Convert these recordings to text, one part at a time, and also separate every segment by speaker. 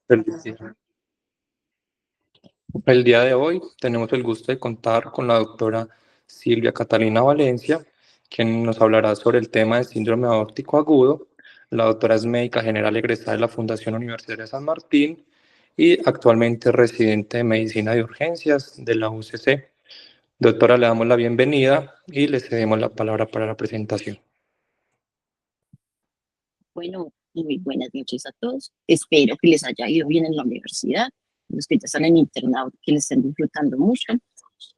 Speaker 1: Felicidades. El día de hoy tenemos el gusto de contar con la doctora Silvia Catalina Valencia, quien nos hablará sobre el tema del síndrome aórtico agudo. La doctora es médica general egresada de la Fundación Universitaria San Martín y actualmente es residente de medicina de urgencias de la UCC. Doctora, le damos la bienvenida y le cedemos la palabra para la presentación.
Speaker 2: Bueno, muy buenas noches a todos. Espero que les haya ido bien en la universidad. Los que ya están en internado, que les estén disfrutando mucho.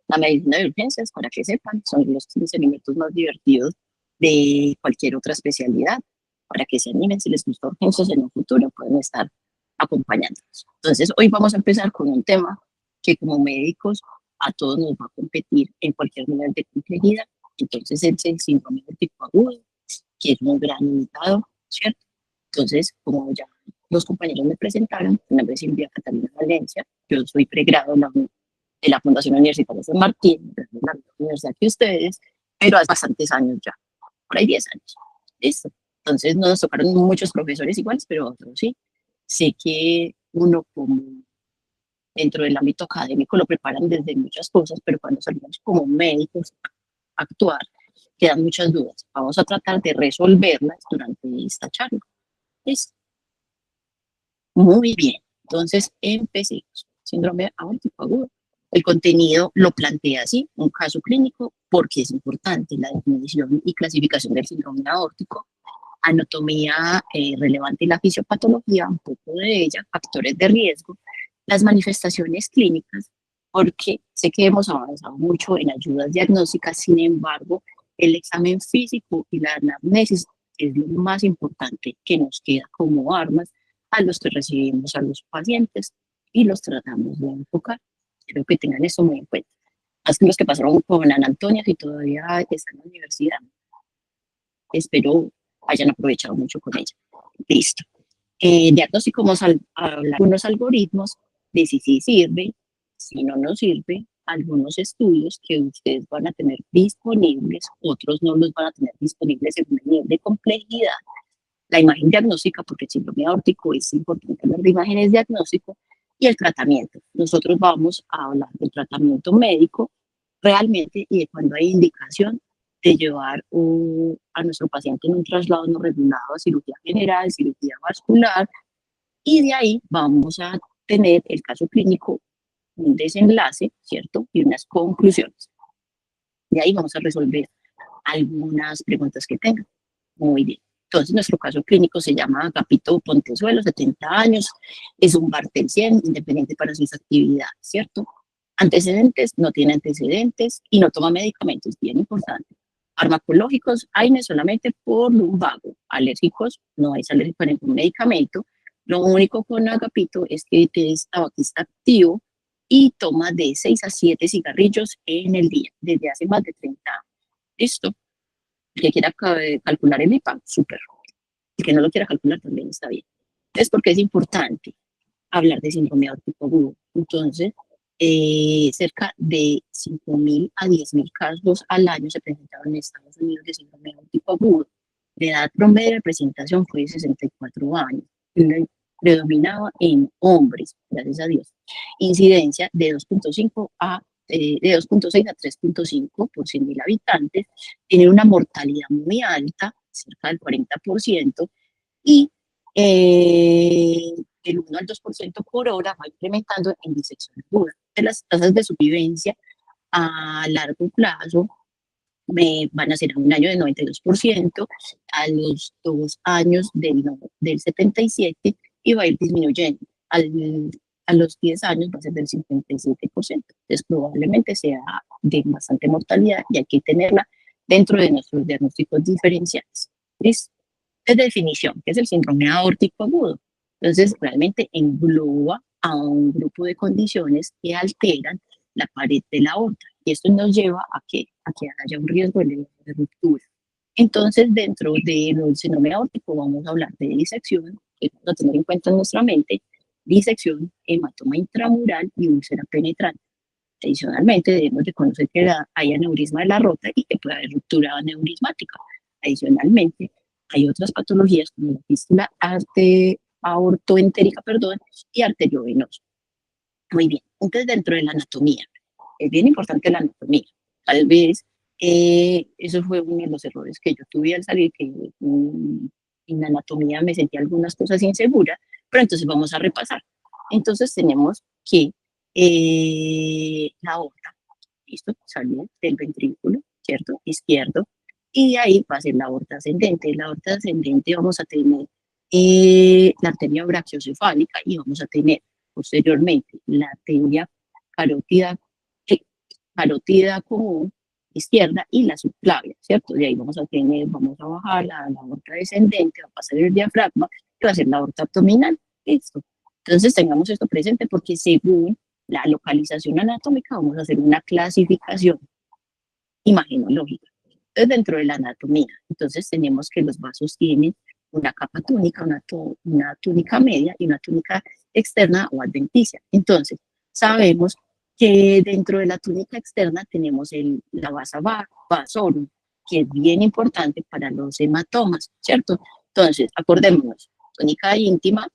Speaker 2: La medicina de urgencias, para que sepan, son los 15 minutos más divertidos de cualquier otra especialidad. Para que se animen, si les gusta urgencias en un futuro, pueden estar acompañándonos. Entonces, hoy vamos a empezar con un tema que como médicos a todos nos va a competir en cualquier nivel de complejidad. Entonces, es el síndrome aórtico agudo, que es muy gran invitado, ¿cierto? Entonces, como ya los compañeros me presentaron, mi nombre es Silvia Catalina Valencia, yo soy pregrado de la Fundación Universitaria San Martín, de la misma universidad que ustedes, pero hace bastantes años ya, por ahí 10 años. Listo. Entonces, no nos tocaron muchos profesores iguales, pero otros sí. Sé que uno como dentro del ámbito académico lo preparan desde muchas cosas, pero cuando salimos como médicos a actuar, quedan muchas dudas. Vamos a tratar de resolverlas durante esta charla. ¿Listo? Muy bien. Entonces, empecemos. Síndrome aórtico agudo. El contenido lo plantea así, un caso clínico, porque es importante la definición y clasificación del síndrome aórtico, anatomía relevante y la fisiopatología, un poco de ella, factores de riesgo, las manifestaciones clínicas, porque sé que hemos avanzado mucho en ayudas diagnósticas, sin embargo, el examen físico y la anamnesis es lo más importante que nos queda como armas a los que recibimos a los pacientes y los tratamos de enfocar. Creo que tengan eso muy en cuenta. Más que los que pasaron con Ana Antonia, si todavía están en la universidad, espero hayan aprovechado mucho con ella. Listo. Diagnóstico, vamos a hablar de algunos algoritmos de si sí sirve, si no nos sirve, algunos estudios que ustedes van a tener disponibles, otros no los van a tener disponibles en un nivel de complejidad. La imagen diagnóstica, porque el síndrome aórtico es importante hablar de imágenes diagnóstico, y el tratamiento. Nosotros vamos a hablar del tratamiento médico realmente y de cuando hay indicación de llevar a nuestro paciente en un traslado no regulado a cirugía general, cirugía vascular, y de ahí vamos a tener el caso clínico, un desenlace, ¿cierto? Y unas conclusiones. De ahí vamos a resolver algunas preguntas que tengan. Muy bien. Entonces, nuestro caso clínico se llama Agapito Pontezuelo, 70 años, es un Bartel 100, independiente para sus actividades, ¿cierto? Antecedentes, no tiene antecedentes y no toma medicamentos, bien importante. Farmacológicos, AINE solamente por lumbago. Alérgicos, no es alérgico a ningún medicamento. Lo único con Agapito es que es tabaquista activo y toma de 6 a 7 cigarrillos en el día, desde hace más de 30 años. ¿Listo? El que quiera calcular el IPA, súper. El que no lo quiera calcular también está bien. Es porque es importante hablar de síndrome aórtico agudo. Entonces, cerca de 5.000 a 10.000 casos al año se presentaron en Estados Unidos de síndrome aórtico agudo. La edad promedio de presentación fue de 64 años. Predominaba en hombres, gracias a Dios. Incidencia de 2.6 a 3.5 por 100.000 habitantes. Tiene una mortalidad muy alta, cerca del 40%, y el 1 al 2% por hora va incrementando en disección aguda. Las tasas de supervivencia a largo plazo van a ser a un año del 92%, a los 2 años del 77%, y va a ir disminuyendo. A los 10 años va a ser del 57%. Entonces, probablemente sea de bastante mortalidad y hay que tenerla dentro de nuestros diagnósticos diferenciales. ¿Listo? De definición, que es el síndrome aórtico agudo. Entonces, realmente engloba a un grupo de condiciones que alteran la pared de la aorta. Y esto nos lleva a que haya un riesgo de ruptura. Entonces, dentro del síndrome aórtico vamos a hablar de disección, que es a tener en cuenta en nuestra mente, disección, hematoma intramural y úlcera penetrante. Adicionalmente, debemos de conocer que hay aneurisma de la aorta y que puede haber ruptura aneurismática. Adicionalmente, hay otras patologías como la fístula aortoentérica, perdón, y arteriovenosa. Muy bien, entonces dentro de la anatomía, es bien importante la anatomía. Tal vez eso fue uno de los errores que yo tuve al salir, que en la anatomía me sentía algunas cosas inseguras, pero entonces vamos a repasar. Entonces tenemos que la aorta, ¿listo? Salió del ventrículo, ¿cierto? Izquierdo, y de ahí va a ser la aorta ascendente. La aorta ascendente vamos a tener la arteria brachiocefálica y vamos a tener posteriormente la arteria carótida, carótida común izquierda y la subclavia, ¿cierto? De ahí vamos a bajar la aorta descendente, va a pasar el diafragma y va a ser la aorta abdominal, ¿listo? Entonces tengamos esto presente porque según la localización anatómica vamos a hacer una clasificación imagenológica. Entonces, dentro de la anatomía, entonces tenemos que los vasos tienen una capa túnica, una túnica media y una túnica externa o adventicia. Entonces, sabemos que dentro de la túnica externa tenemos la vasa vasorum, que es bien importante para los hematomas, ¿cierto? Entonces, acordémonos, túnica íntima,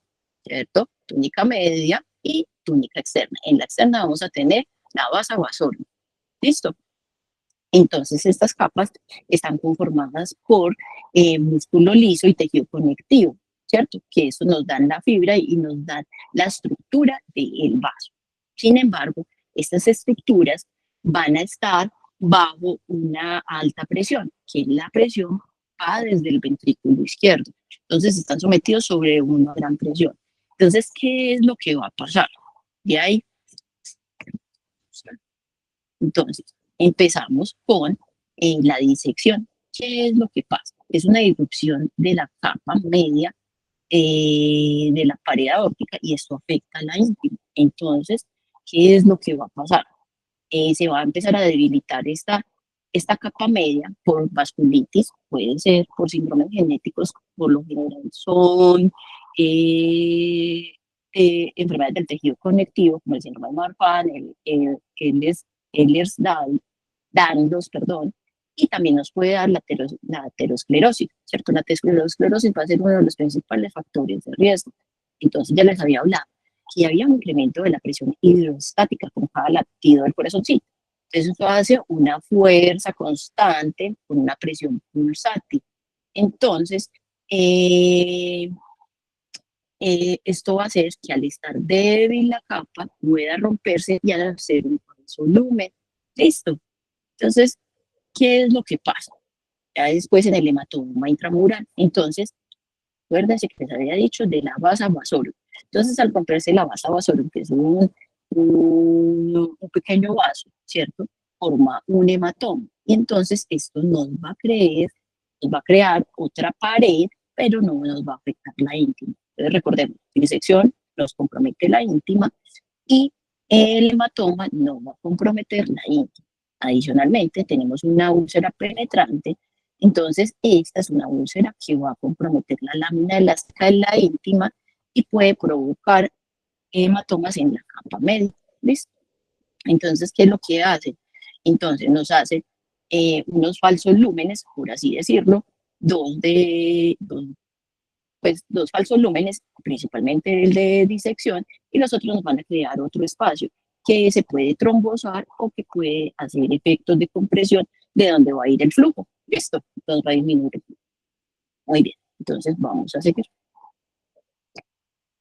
Speaker 2: ¿cierto? Túnica media y túnica externa. En la externa vamos a tener la vasa vasorum. ¿Listo? Entonces, estas capas están conformadas por músculo liso y tejido conectivo, ¿cierto? Que eso nos dan la fibra y nos dan la estructura del vaso. Sin embargo, estas estructuras van a estar bajo una alta presión, que la presión va desde el ventrículo izquierdo. Entonces, están sometidos sobre una gran presión. Entonces, ¿qué es lo que va a pasar? De ahí, entonces, empezamos con la disección. ¿Qué es lo que pasa? Es una disrupción de la capa media de la pared aórtica y esto afecta a la íntima. Entonces, ¿qué es lo que va a pasar? Se va a empezar a debilitar esta capa media por vasculitis, puede ser por síndromes genéticos, por lo general son enfermedades del tejido conectivo, como el síndrome de Marfan, el Ehlers-Danlos, perdón, y también nos puede dar la aterosclerosis, ¿cierto? La aterosclerosis va a ser uno de los principales factores de riesgo. Entonces, ya les había hablado que había un incremento de la presión hidrostática con cada latido del corazoncito. Entonces, eso hace una fuerza constante con una presión pulsátil. Entonces, esto va a hacer que al estar débil la capa pueda romperse y hacer un falso lumen. Listo. Entonces, ¿qué es lo que pasa? Ya después en el hematoma intramural. Entonces, acuérdense que les había dicho de la vasa vasorum. Entonces, al romperse la vasa vasorum, que es un pequeño vaso, ¿cierto? Forma un hematoma. Y entonces esto nos va a crear otra pared, pero no nos va a afectar la íntima. Entonces, recordemos, disección nos compromete la íntima y el hematoma no va a comprometer la íntima. Adicionalmente, tenemos una úlcera penetrante. Entonces, esta es una úlcera que va a comprometer la lámina elástica de la íntima y puede provocar hematomas en la capa media. ¿Listo? Entonces, ¿qué es lo que hace? Entonces, nos hace unos falsos lúmenes, por así decirlo, dos falsos lúmenes, principalmente el de disección, y los otros nos van a crear otro espacio que se puede trombosar o que puede hacer efectos de compresión de donde va a ir el flujo. ¿Listo? Entonces va a disminuir el flujo. Muy bien, entonces vamos a seguir.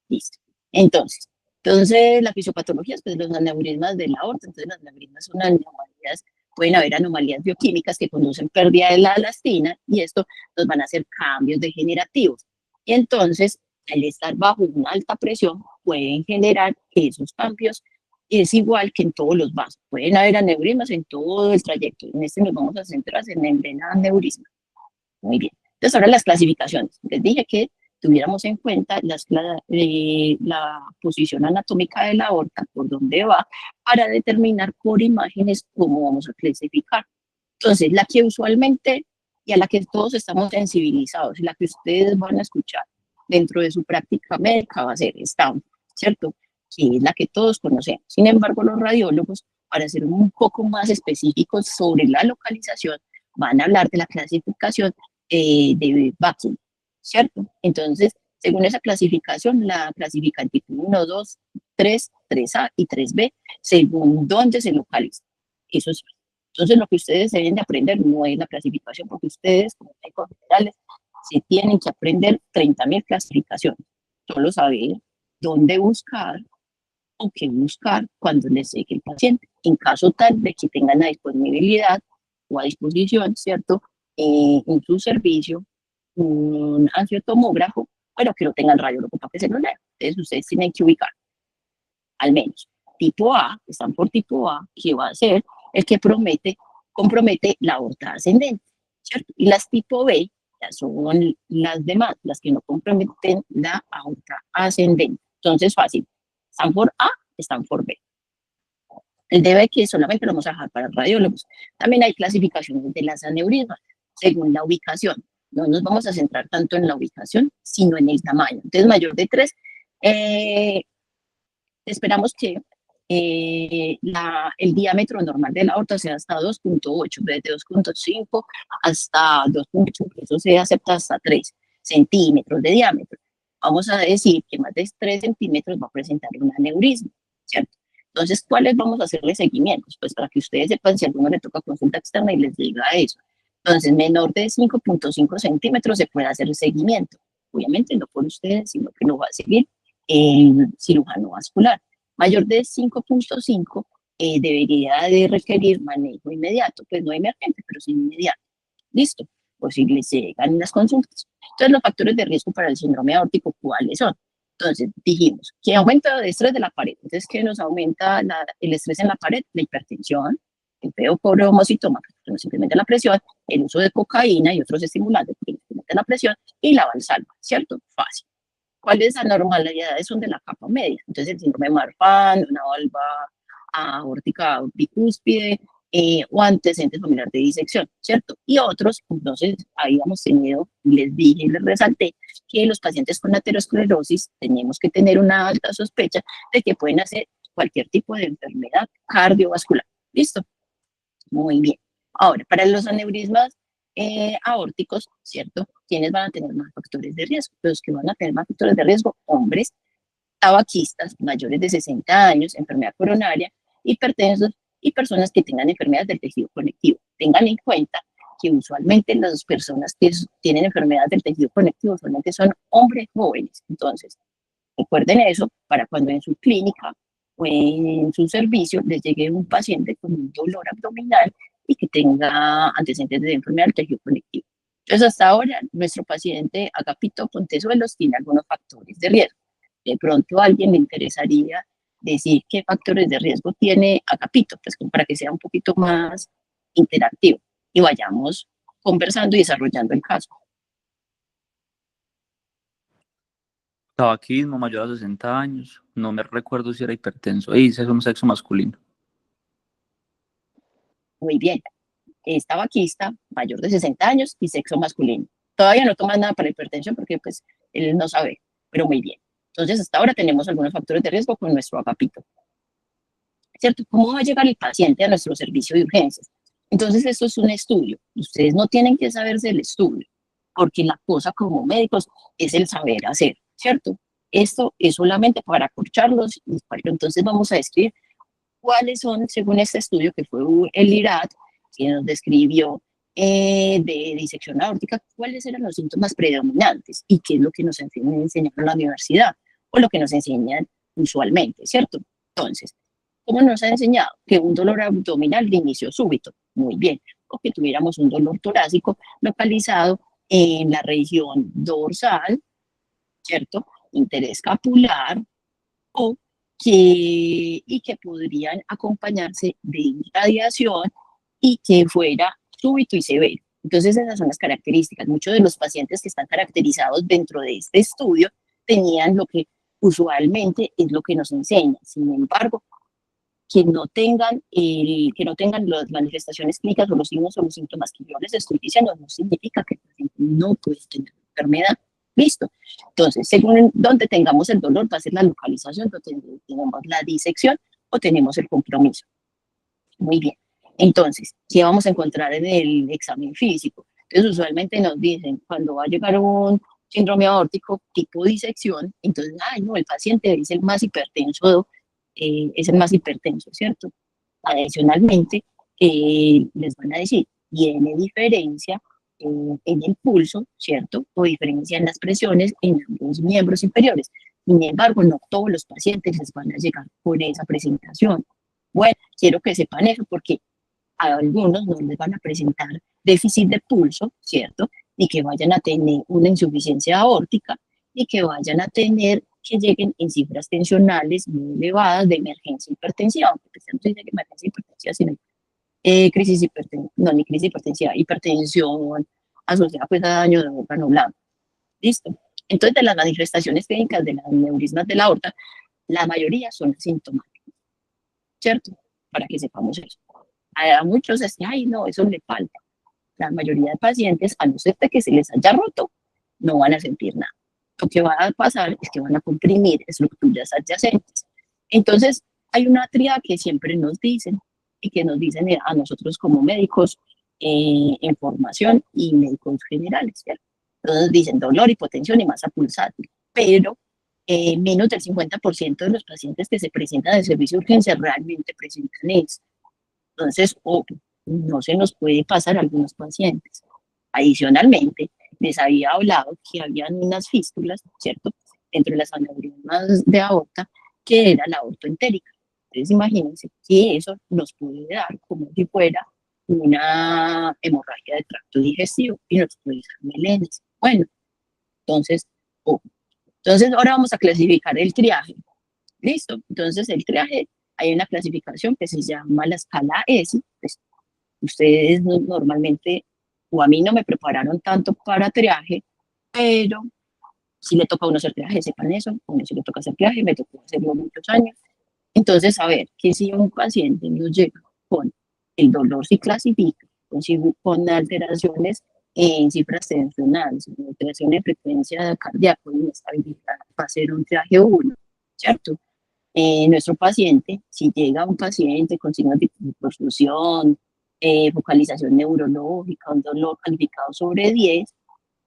Speaker 2: Listo. Entonces la fisiopatología es pues, los aneurismas de la aorta. Entonces las aneurismas son anomalías, pueden haber anomalías bioquímicas que conducen pérdida de la elastina y esto nos van a hacer cambios degenerativos. Y entonces, al estar bajo una alta presión, pueden generar esos cambios. Es igual que en todos los vasos. Pueden haber aneurismas en todo el trayecto. En este nos vamos a centrar en el aneurisma. Muy bien. Entonces, ahora las clasificaciones. Les dije que tuviéramos en cuenta la posición anatómica de la aorta, por dónde va, para determinar por imágenes cómo vamos a clasificar. Entonces, la que usualmente y a la que todos estamos sensibilizados, y la que ustedes van a escuchar dentro de su práctica médica va a ser Stanford, ¿cierto? Que es la que todos conocemos. Sin embargo, los radiólogos, para ser un poco más específicos sobre la localización, van a hablar de la clasificación de Backing, ¿cierto? Entonces, Según esa clasificación, la clasifican tipo 1, 2, 3, 3A y 3B, según dónde se localiza. Eso es. Entonces, lo que ustedes deben de aprender no es la clasificación, porque ustedes, como médicos generales, se tienen que aprender 30.000 clasificaciones. Solo saber dónde buscar o qué buscar cuando les llegue el paciente, en caso tal de que tengan la disponibilidad o a disposición, ¿cierto? En su servicio, un angiotomógrafo, pero que no tengan radiólogo para que se lo lea. Entonces, ustedes tienen que ubicar, al menos, tipo A, están por tipo A, que va a ser el que compromete la aorta ascendente, ¿cierto? Y las tipo B ya son las demás, las que no comprometen la aorta ascendente. Entonces, fácil, están por A, están por B. El DB que solamente lo vamos a dejar para radiólogos. También hay clasificaciones de las aneurismas según la ubicación. No nos vamos a centrar tanto en la ubicación, sino en el tamaño. Entonces, mayor de 3, esperamos que el diámetro normal de la aorta sea hasta 2.8, desde 2.5 hasta 2.8, eso se acepta hasta 3 centímetros de diámetro. Vamos a decir que más de 3 centímetros va a presentar un aneurisma, ¿cierto? Entonces, ¿cuáles vamos a hacerle seguimientos? Pues para que ustedes sepan si a alguno le toca consulta externa y les diga eso. Entonces, menor de 5.5 centímetros se puede hacer el seguimiento. Obviamente no por ustedes, sino que lo va a seguir el cirujano vascular. Mayor de 5.5 debería de requerir manejo inmediato, pues no emergente, pero sí inmediato. Listo, por si les llegan las consultas. Entonces, los factores de riesgo para el síndrome aórtico, ¿cuáles son? Entonces, dijimos que aumenta el estrés de la pared. Entonces, ¿qué nos aumenta el estrés en la pared? La hipertensión, el peo por homocitoma, que nos incrementa la presión, el uso de cocaína y otros estimulantes que incrementan la presión, y la valsalva, ¿cierto? Fácil. ¿Cuáles anormalidades son de la capa media? Entonces, el síndrome de Marfan, una valva aórtica bicúspide, o antecedentes familiares de disección, ¿cierto? Y otros, entonces, habíamos tenido, les dije, les resalté, que los pacientes con aterosclerosis tenemos que tener una alta sospecha de que pueden hacer cualquier tipo de enfermedad cardiovascular. ¿Listo? Muy bien. Ahora, para los aneurismas aórticos, ¿cierto? ¿Quiénes van a tener más factores de riesgo? Los que van a tener más factores de riesgo, hombres, tabaquistas, mayores de 60 años, enfermedad coronaria, hipertensos y personas que tengan enfermedades del tejido conectivo. Tengan en cuenta que usualmente las personas que tienen enfermedades del tejido conectivo usualmente son hombres jóvenes. Entonces, recuerden eso para cuando en su clínica o en su servicio les llegue un paciente con un dolor abdominal y que tenga antecedentes de enfermedad del tejido conectivo. Entonces, hasta ahora, nuestro paciente Agapito Pontezuelos tiene algunos factores de riesgo. De pronto a alguien le interesaría decir qué factores de riesgo tiene Agapito, pues para que sea un poquito más interactivo y vayamos conversando y desarrollando el caso.
Speaker 3: Tabaquismo mayor a 60 años, no me recuerdo si era hipertenso, y es un sexo masculino.
Speaker 2: Muy bien, es tabaquista, mayor de 60 años y sexo masculino. Todavía no toma nada para hipertensión porque pues él no sabe, pero muy bien. Entonces hasta ahora tenemos algunos factores de riesgo con nuestro Agapito. ¿Cierto? ¿Cómo va a llegar el paciente a nuestro servicio de urgencias? Entonces esto es un estudio. Ustedes no tienen que saberse el estudio, porque la cosa como médicos es el saber hacer, ¿cierto? Esto es solamente para acorcharlos, entonces vamos a describir cuáles son, según este estudio que fue el IRAD, que nos describió de disección aórtica, cuáles eran los síntomas predominantes y qué es lo que nos enseñan en la universidad o lo que nos enseñan usualmente, ¿cierto? Entonces, ¿cómo nos ha enseñado? Que un dolor abdominal de inicio súbito, muy bien, o que tuviéramos un dolor torácico localizado en la región dorsal, ¿cierto? Interescapular, o que podrían acompañarse de irradiación y que fuera súbito y severo. Entonces, esas son las características. Muchos de los pacientes que están caracterizados dentro de este estudio tenían lo que usualmente es lo que nos enseña. Sin embargo, que no tengan las manifestaciones clínicas o los signos o los síntomas que yo les estoy diciendo, no significa que el paciente no puede tener enfermedad. Listo. Entonces, según donde tengamos el dolor, va a ser la localización, donde tenemos la disección o tenemos el compromiso. Muy bien. Entonces, ¿qué vamos a encontrar en el examen físico? Entonces, usualmente nos dicen, cuando va a llegar un síndrome aórtico tipo disección, entonces, ay, no, el paciente es el más hipertenso, ¿cierto? Adicionalmente, les van a decir, tiene diferencia en el pulso, ¿cierto? O diferencia en las presiones en los miembros inferiores. Sin embargo, no todos los pacientes les van a llegar con esa presentación. Bueno, quiero que sepan eso porque a algunos no les van a presentar déficit de pulso, ¿cierto? Ni que vayan a tener una insuficiencia aórtica, ni que vayan a tener que lleguen en cifras tensionales muy elevadas de emergencia hipertensiva, porque no se dice que emergencia hipertensiva, sino crisis hipertensiva, no, ni crisis hipertensiva, hipertensión asociada pues a daño de órgano blanco. ¿Listo? Entonces, de las manifestaciones clínicas de las aneurismas de la aorta, la mayoría son asintomáticas, ¿cierto? Para que sepamos eso. A muchos es que, ay, no, eso le falta. La mayoría de pacientes, a no ser que se les haya roto, no van a sentir nada. Lo que va a pasar es que van a comprimir estructuras adyacentes. Entonces, hay una tríada que siempre nos dicen, y que nos dicen a nosotros como médicos en formación y médicos generales, ¿cierto? Entonces dicen dolor, hipotensión y masa pulsátil, pero menos del 50% de los pacientes que se presentan en servicio de urgencia realmente presentan eso. Entonces, no se nos puede pasar a algunos pacientes. Adicionalmente, les había hablado que habían unas fístulas, ¿cierto? Entre las aneurismas de aorta, que era la aorta entérica. Entonces, imagínense que eso nos puede dar como si fuera una hemorragia de tracto digestivo y nos puede dar melenas. Bueno, entonces, entonces ahora vamos a clasificar el triaje. ¿Listo? Entonces, el triaje, hay una clasificación que se llama la escala S. Pues, ustedes normalmente, o a mí no me prepararon tanto para triaje, pero si le toca a uno hacer triaje, sepan eso, a uno si le toca hacer triaje, me tocó hacerlo muchos años. Entonces, a ver, que si un paciente nos llega con el dolor se clasifica, con alteraciones en cifras tensionales, alteraciones de frecuencia cardíaca, inestabilidad, va a ser un triaje 1, ¿cierto? Nuestro paciente, si llega un paciente con signos de hiperfusión, focalización neurológica, un dolor calificado sobre 10,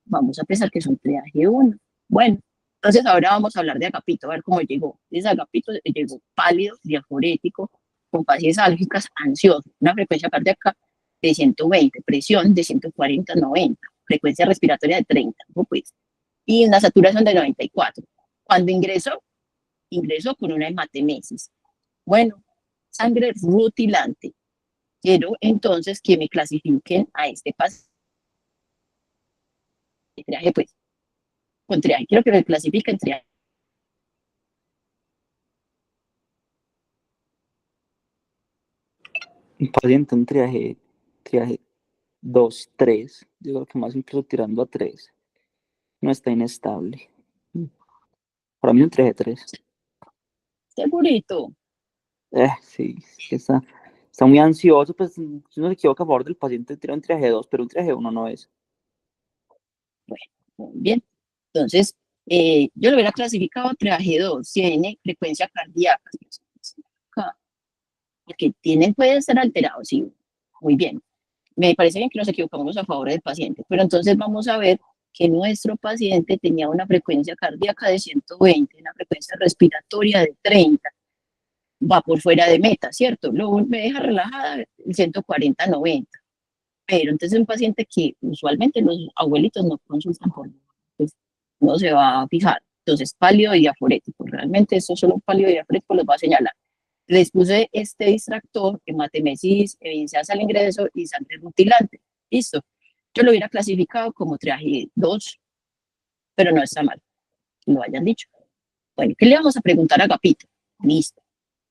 Speaker 2: vamos a pensar que es un triaje 1. Bueno, entonces ahora vamos a hablar de Agapito, a ver cómo llegó. Entonces Agapito llegó pálido, diaforético, con fases álgicas, ansioso, una frecuencia cardíaca de 120, presión de 140-90, frecuencia respiratoria de 30, pues, y una saturación de 94. Cuando ingresó con una hematemesis. Bueno, sangre rutilante. Quiero entonces que me clasifiquen a este paciente. Pues, con triaje. Quiero que me clasifiquen triaje.
Speaker 3: Un paciente, un triaje 2, 3. Yo creo que más incluso tirando a 3. No está inestable. Para mí un triaje 3.
Speaker 2: Segurito.
Speaker 3: Sí, es que está muy ansioso, pues si uno se equivoca a favor del paciente, tira un triaje 2, pero un triaje 1 no es.
Speaker 2: Bueno, muy bien. Entonces, yo lo hubiera clasificado triaje 2, tiene frecuencia cardíaca, porque pueden ser alterados, sí, muy bien. Me parece bien que nos equivocamos a favor del paciente, pero entonces vamos a ver que nuestro paciente tenía una frecuencia cardíaca de 120, una frecuencia respiratoria de 30, va por fuera de meta, ¿cierto? Me deja relajada el 140-90, pero entonces un paciente que usualmente los abuelitos no consultan por, pues no se va a fijar. Entonces, pálido y diaforético, realmente eso solo pálido y diaforético los va a señalar. Les puse este distractor, hematemesis, evidencias al ingreso y sangre rutilante. Listo. Yo lo hubiera clasificado como triaje 2, pero no está mal, lo hayan dicho. Bueno, ¿qué le vamos a preguntar a Agapito? Listo.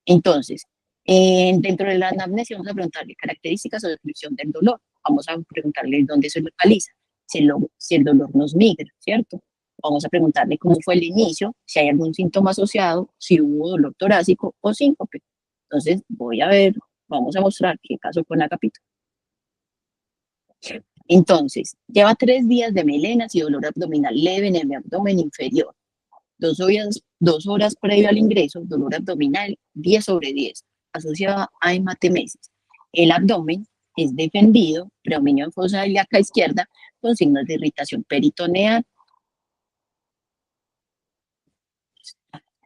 Speaker 2: Entonces, dentro de la anamnesis vamos a preguntarle características o descripción del dolor. Vamos a preguntarle dónde se localiza, si el dolor nos migra, ¿cierto? Vamos a preguntarle cómo fue el inicio, si hay algún síntoma asociado, si hubo dolor torácico o síncope. Entonces, vamos a mostrar qué pasó con Agapito. Entonces, lleva 3 días de melenas y dolor abdominal leve en el abdomen inferior. 2 horas previo al ingreso, dolor abdominal 10/10, asociado a hematemesis. El abdomen es defendido, predominio en fosa ilíaca izquierda, con signos de irritación peritoneal.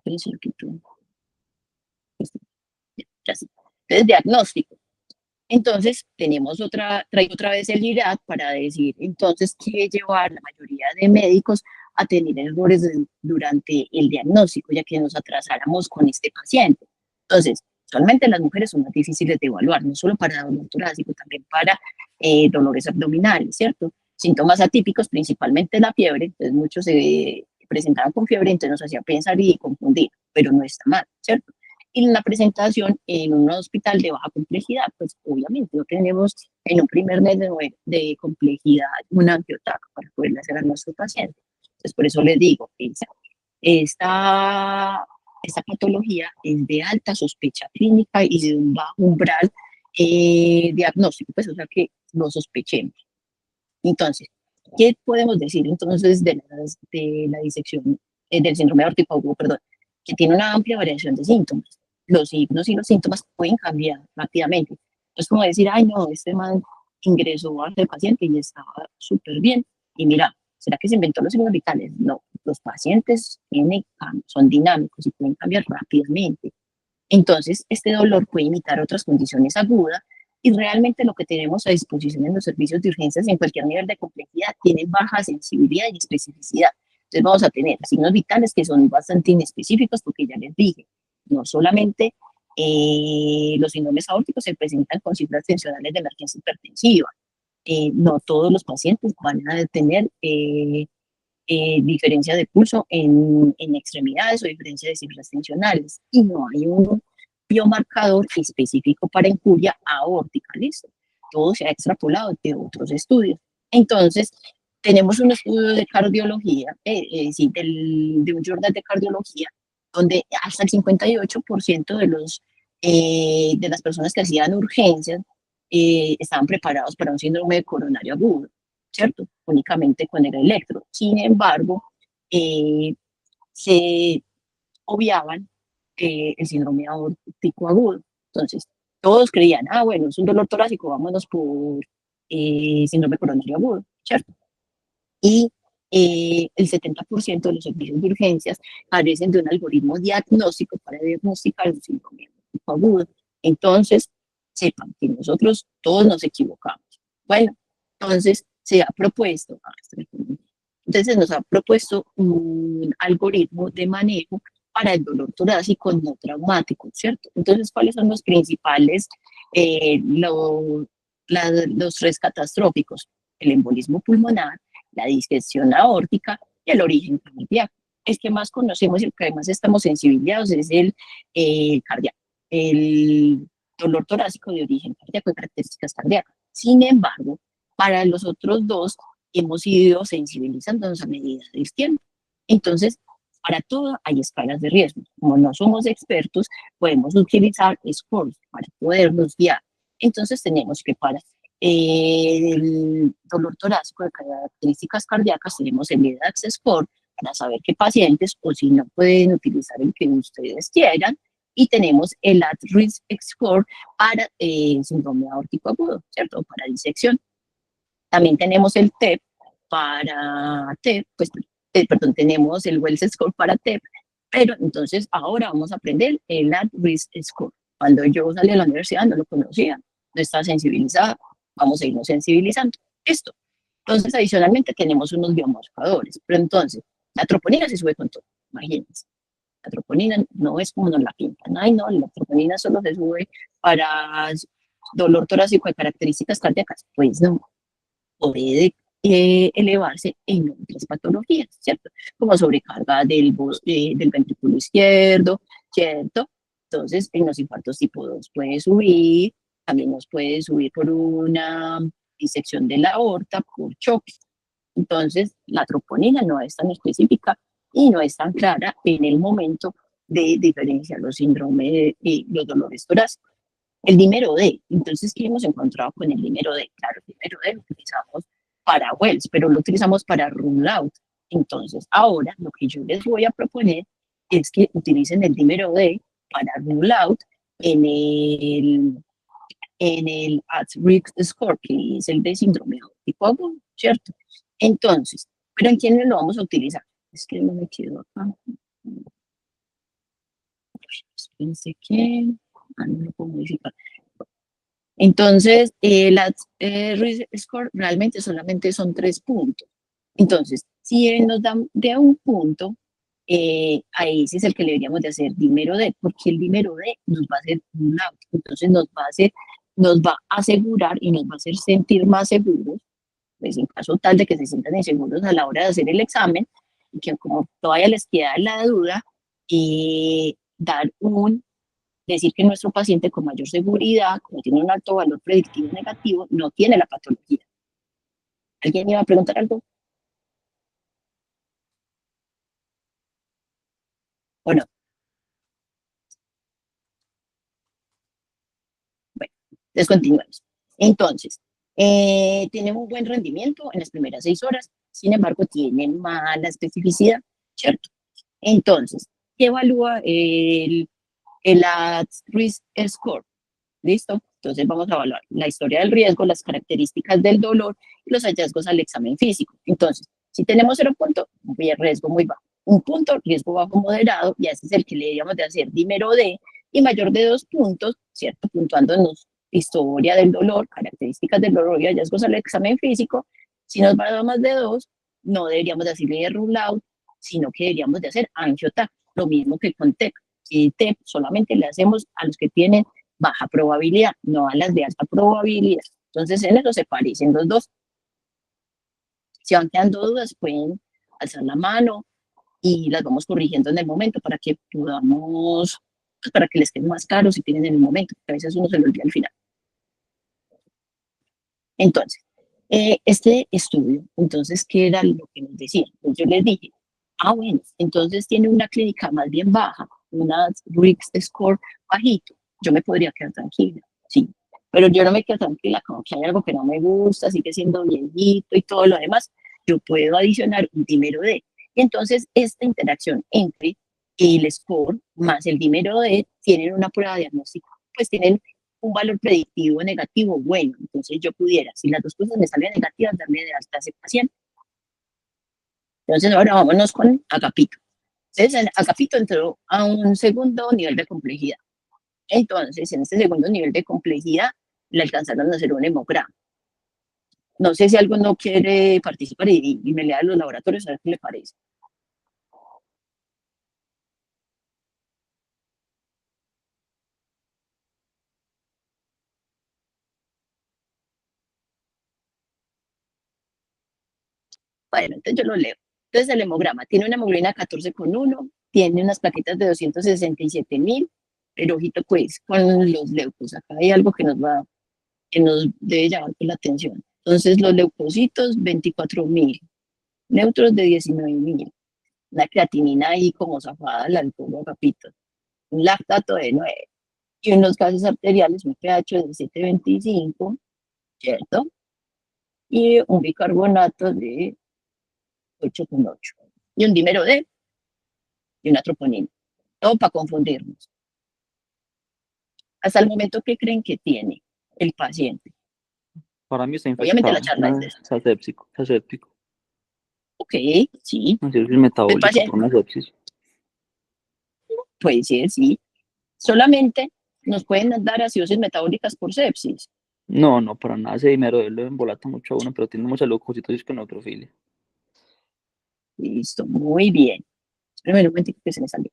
Speaker 2: Entonces, aquí tú- ya sí. Entonces, diagnóstico. Entonces, traigo otra vez el IRAD para decir, entonces, qué llevar a la mayoría de médicos a tener errores durante el diagnóstico, ya que nos atrasáramos con este paciente. Entonces, usualmente las mujeres son más difíciles de evaluar, no solo para dolor torácico, también para dolores abdominales, ¿cierto? Síntomas atípicos, principalmente la fiebre, entonces muchos se presentaban con fiebre, entonces nos hacía pensar y confundir, pero no está mal, ¿cierto? Y la presentación en un hospital de baja complejidad, pues obviamente no tenemos en un primer mes de complejidad una angiotaca para poderle hacer a nuestro paciente. Entonces, por eso les digo, esta patología es de alta sospecha clínica y de un bajo umbral diagnóstico, pues o sea que lo sospechemos. Entonces, ¿qué podemos decir entonces de la disección del síndrome aórtico agudo, perdón? Que tiene una amplia variación de síntomas. Los signos y los síntomas pueden cambiar rápidamente. Es como decir, ay, no, este man ingresó a ser paciente y estaba súper bien. Y mira, ¿será que se inventó los signos vitales? No, los pacientes son dinámicos y pueden cambiar rápidamente. Entonces, este dolor puede imitar otras condiciones agudas y realmente lo que tenemos a disposición en los servicios de urgencias en cualquier nivel de complejidad tiene baja sensibilidad y especificidad. Entonces vamos a tener signos vitales que son bastante inespecíficos porque ya les dije, no solamente los síndromes aórticos se presentan con cifras tensionales de emergencia hipertensiva, no todos los pacientes van a tener diferencia de pulso en extremidades o diferencia de cifras tensionales y no hay un biomarcador específico para injuria aórtica, ¿listo? Todo se ha extrapolado de otros estudios. Entonces, tenemos un estudio de cardiología, sí, de un journal de cardiología, donde hasta el 58% de las personas que hacían urgencias estaban preparados para un síndrome coronario agudo, ¿cierto? Únicamente con el electro. Sin embargo, se obviaban el síndrome aórtico agudo. Entonces, todos creían, ah, bueno, es un dolor torácico, vámonos por síndrome coronario agudo, ¿cierto? Y el 70% de los servicios de urgencias carecen de un algoritmo diagnóstico para diagnosticar el síndrome aórtico agudo. Entonces, sepan que nosotros todos nos equivocamos. Bueno, entonces se ha propuesto, entonces nos ha propuesto un algoritmo de manejo para el dolor torácico no traumático, ¿cierto? Entonces, ¿cuáles son los principales, los tres catastróficos? El embolismo pulmonar, la disección aórtica y el origen cardíaco. El que más conocemos y el que más estamos sensibilizados es el cardíaco, el dolor torácico de origen cardíaco y características cardíacas. Sin embargo, para los otros dos hemos ido sensibilizándonos a medida del tiempo. Entonces, para todo hay escalas de riesgo. Como no somos expertos, podemos utilizar scores para podernos guiar. Entonces, tenemos que para el dolor torácico de características cardíacas tenemos el EDAX score para saber qué pacientes o si no pueden utilizar el que ustedes quieran y tenemos el at-risk score para síndrome aórtico agudo, ¿cierto? Para disección. También tenemos el TEP para TEP, pues, perdón, tenemos el Wells Score para TEP, pero entonces ahora vamos a aprender el at-risk score. Cuando yo salí de la universidad no lo conocía, no estaba sensibilizada, vamos a irnos sensibilizando. Esto. Entonces, adicionalmente tenemos unos biomarcadores, pero entonces, la troponina se sube con todo, imagínense. La troponina no es como nos la pintan. Ay, no, la troponina solo se sube para dolor torácico de características cardíacas. Pues no, puede elevarse en otras patologías, ¿cierto? Como sobrecarga del ventrículo izquierdo, ¿cierto? Entonces, en los infartos tipo 2 puede subir, también nos puede subir por una disección de la aorta, por choque. Entonces, la troponina no es tan específica y no es tan clara en el momento de diferenciar los síndromes y los dolores torácicos. El dímero D, entonces, ¿qué hemos encontrado con el dímero D? Claro, el dímero D lo utilizamos para Wells, pero lo utilizamos para rule out. Entonces, ahora lo que yo les voy a proponer es que utilicen el dímero D para rule out en el at-risk score, que es el de síndrome tipo agudo, ¿cierto? Entonces, ¿pero en quiénes lo vamos a utilizar? Es que no me quedo acá. pensé que, no lo puedo modificar. Entonces, la risk score realmente solamente son 3 puntos. Entonces, si nos dan de a un punto, ahí ese es el que le deberíamos de hacer dímero D, porque el dímero D nos va a hacer un out. Entonces, nos va a asegurar y nos va a hacer sentir más seguros, pues en caso tal de que se sientan inseguros a la hora de hacer el examen, y que como todavía les queda la duda, decir que nuestro paciente con mayor seguridad, como tiene un alto valor predictivo negativo, no tiene la patología. ¿Alguien iba a preguntar algo? ¿O no? Bueno, entonces continuemos. Entonces, tiene un buen rendimiento en las primeras 6 horas, sin embargo, tiene mala especificidad, ¿cierto? Entonces, ¿qué evalúa el risk score? ¿Listo? Entonces vamos a evaluar la historia del riesgo, las características del dolor y los hallazgos al examen físico. Entonces, si tenemos 0 puntos, riesgo muy bajo. 1 punto, riesgo bajo moderado, y ese es el que le deberíamos de hacer dímero D, y mayor de 2 puntos, ¿cierto? Puntuándonos historia del dolor, características del dolor y hallazgos al examen físico. Si nos va a dar más de 2, no deberíamos de hacerle rule out, sino que deberíamos de hacer angio-TAC, lo mismo que con TEP. Y TEP solamente le hacemos a los que tienen baja probabilidad, no a las de alta probabilidad. Entonces, en eso se parecen los dos. Si van quedando dudas, pueden alzar la mano y las vamos corrigiendo en el momento para que podamos, pues, para que les quede más claro si tienen en el momento, porque a veces uno se lo olvida al final. Entonces, este estudio, entonces, ¿qué era lo que nos decían? Pues yo les dije, bueno, entonces tiene una clínica más bien baja, una risk score bajito, yo me podría quedar tranquila, sí, pero yo no me quedo tranquila, como que hay algo que no me gusta, sigue siendo viejito y todo lo demás, yo puedo adicionar un dímero D. Y entonces esta interacción entre el score más el dímero D tienen una prueba diagnóstica, pues tienen un valor predictivo negativo bueno. Entonces yo pudiera, si las dos cosas me salen negativas, darle de alta a ese paciente. Entonces ahora vámonos con Agapito. Entonces Agapito entró a un segundo nivel de complejidad. Entonces en este segundo nivel de complejidad le alcanzaron a hacer un hemograma. No sé si alguno quiere participar y me lea los laboratorios a ver qué le parece. Bueno, entonces yo lo leo. Entonces el hemograma tiene una hemoglobina 14,1, tiene unas plaquetas de 267,000, pero ojito pues con los leucos, acá hay algo que nos debe llamar la atención. Entonces los leucocitos 24,000, neutros de 19,000, una creatinina ahí como zafada, la del pobre Agapito, un lactato de 9, y unos gases arteriales, un pH de 7,25, ¿cierto? Y un bicarbonato de 8,8. Y un dímero D y una troponina. Todo para confundirnos. Hasta el momento, ¿qué creen que tiene el paciente?
Speaker 3: Para mí está
Speaker 2: Obviamente
Speaker 3: infectado.
Speaker 2: la charla es de eso.
Speaker 3: Está séptico, está séptico.
Speaker 2: Ok, sí.
Speaker 3: Así es
Speaker 2: El
Speaker 3: metabólico
Speaker 2: paciente
Speaker 3: por una sepsis.
Speaker 2: puede ser, sí. Solamente nos pueden dar acidosis metabólicas por sepsis.
Speaker 3: No, para nada. Ese dinero lo embolata mucho a uno, pero tiene mucha leucocitosis con neutrofilia.
Speaker 2: Listo, muy bien. Espérame un momento que se me salió.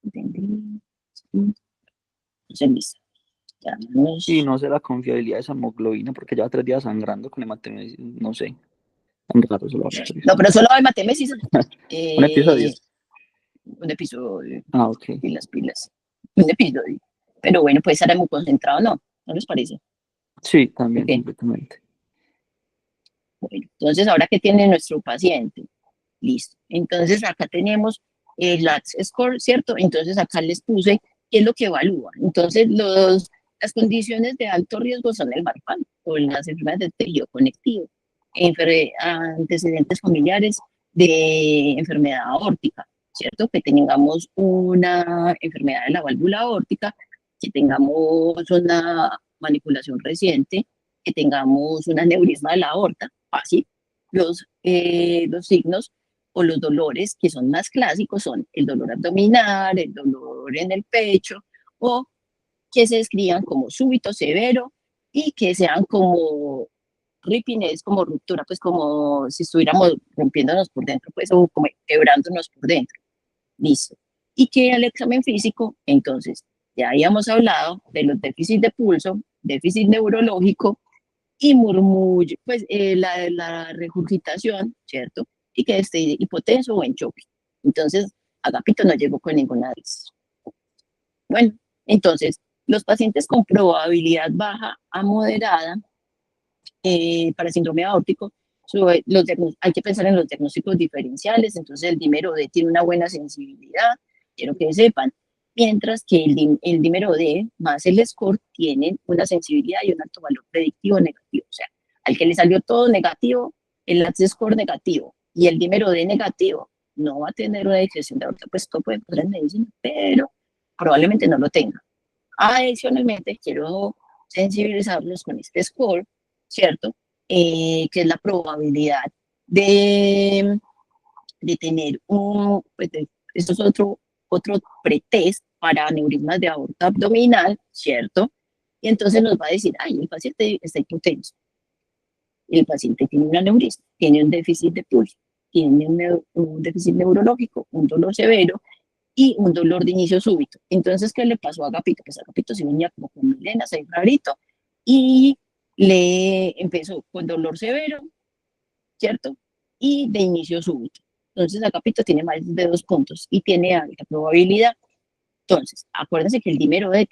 Speaker 2: Entendí. Entonces, listo. Ya
Speaker 3: Y no sé la confiabilidad de esa hemoglobina, porque lleva 3 días sangrando con hematemesis, no sé. Tan raro eso,
Speaker 2: No, pero solo hay matemesis.
Speaker 3: Un episodio.
Speaker 2: Un episodio.
Speaker 3: Ok.
Speaker 2: Pilas. Un episodio. Pero bueno, pues estar muy concentrado, ¿no? ¿No les parece?
Speaker 3: Sí, también,
Speaker 2: Okay.
Speaker 3: completamente.
Speaker 2: Bueno, entonces, ¿ahora qué tiene nuestro paciente? Listo. Entonces, acá tenemos el LATS score, ¿cierto? Entonces, acá les puse qué es lo que evalúa. Entonces, las condiciones de alto riesgo son el marfan o las enfermedades del tejido conectivo, antecedentes familiares de enfermedad aórtica, ¿cierto? Que tengamos una enfermedad de la válvula aórtica, que tengamos una manipulación reciente, que tengamos un aneurisma de la aorta, fácil. Los signos o los dolores que son más clásicos son el dolor abdominal, el dolor en el pecho, o que se describan como súbito, severo, y que sean como ripping, es como ruptura, pues como si estuviéramos rompiéndonos por dentro, pues, o como quebrándonos por dentro. Listo. Y que al examen físico, entonces, ya habíamos hablado de los déficits de pulso, déficit neurológico y murmullo, pues la regurgitación, ¿cierto? Y que esté hipotenso o en choque. Entonces, Agapito no llegó con ninguna de esas. Bueno, entonces, los pacientes con probabilidad baja a moderada para síndrome aórtico, hay que pensar en los diagnósticos diferenciales, entonces el dímero D tiene una buena sensibilidad, quiero que sepan, mientras que el dímero D más el score tienen una sensibilidad y un alto valor predictivo negativo, o sea, al que le salió todo negativo, el score negativo y el dímero D negativo, no va a tener una disección de aorta, pues todo puede pasar en medicina, pero probablemente no lo tenga. Adicionalmente, quiero sensibilizarlos con este score, ¿cierto? Que es la probabilidad de, de tener esto es otro pretest para aneurismas de aorta abdominal, ¿cierto? Y entonces nos va a decir, ay, el paciente está hipotenso, el paciente tiene un aneurisma, tiene un déficit de pulso, tiene un déficit neurológico, un dolor severo y un dolor de inicio súbito. Entonces, ¿qué le pasó a Agapito? Pues Agapito se venía como con melenas ahí rarito y le empezó con dolor severo, ¿cierto? Y de inicio súbito. Entonces, Agapito tiene más de 2 puntos y tiene alta probabilidad. Entonces, acuérdense que el dímero D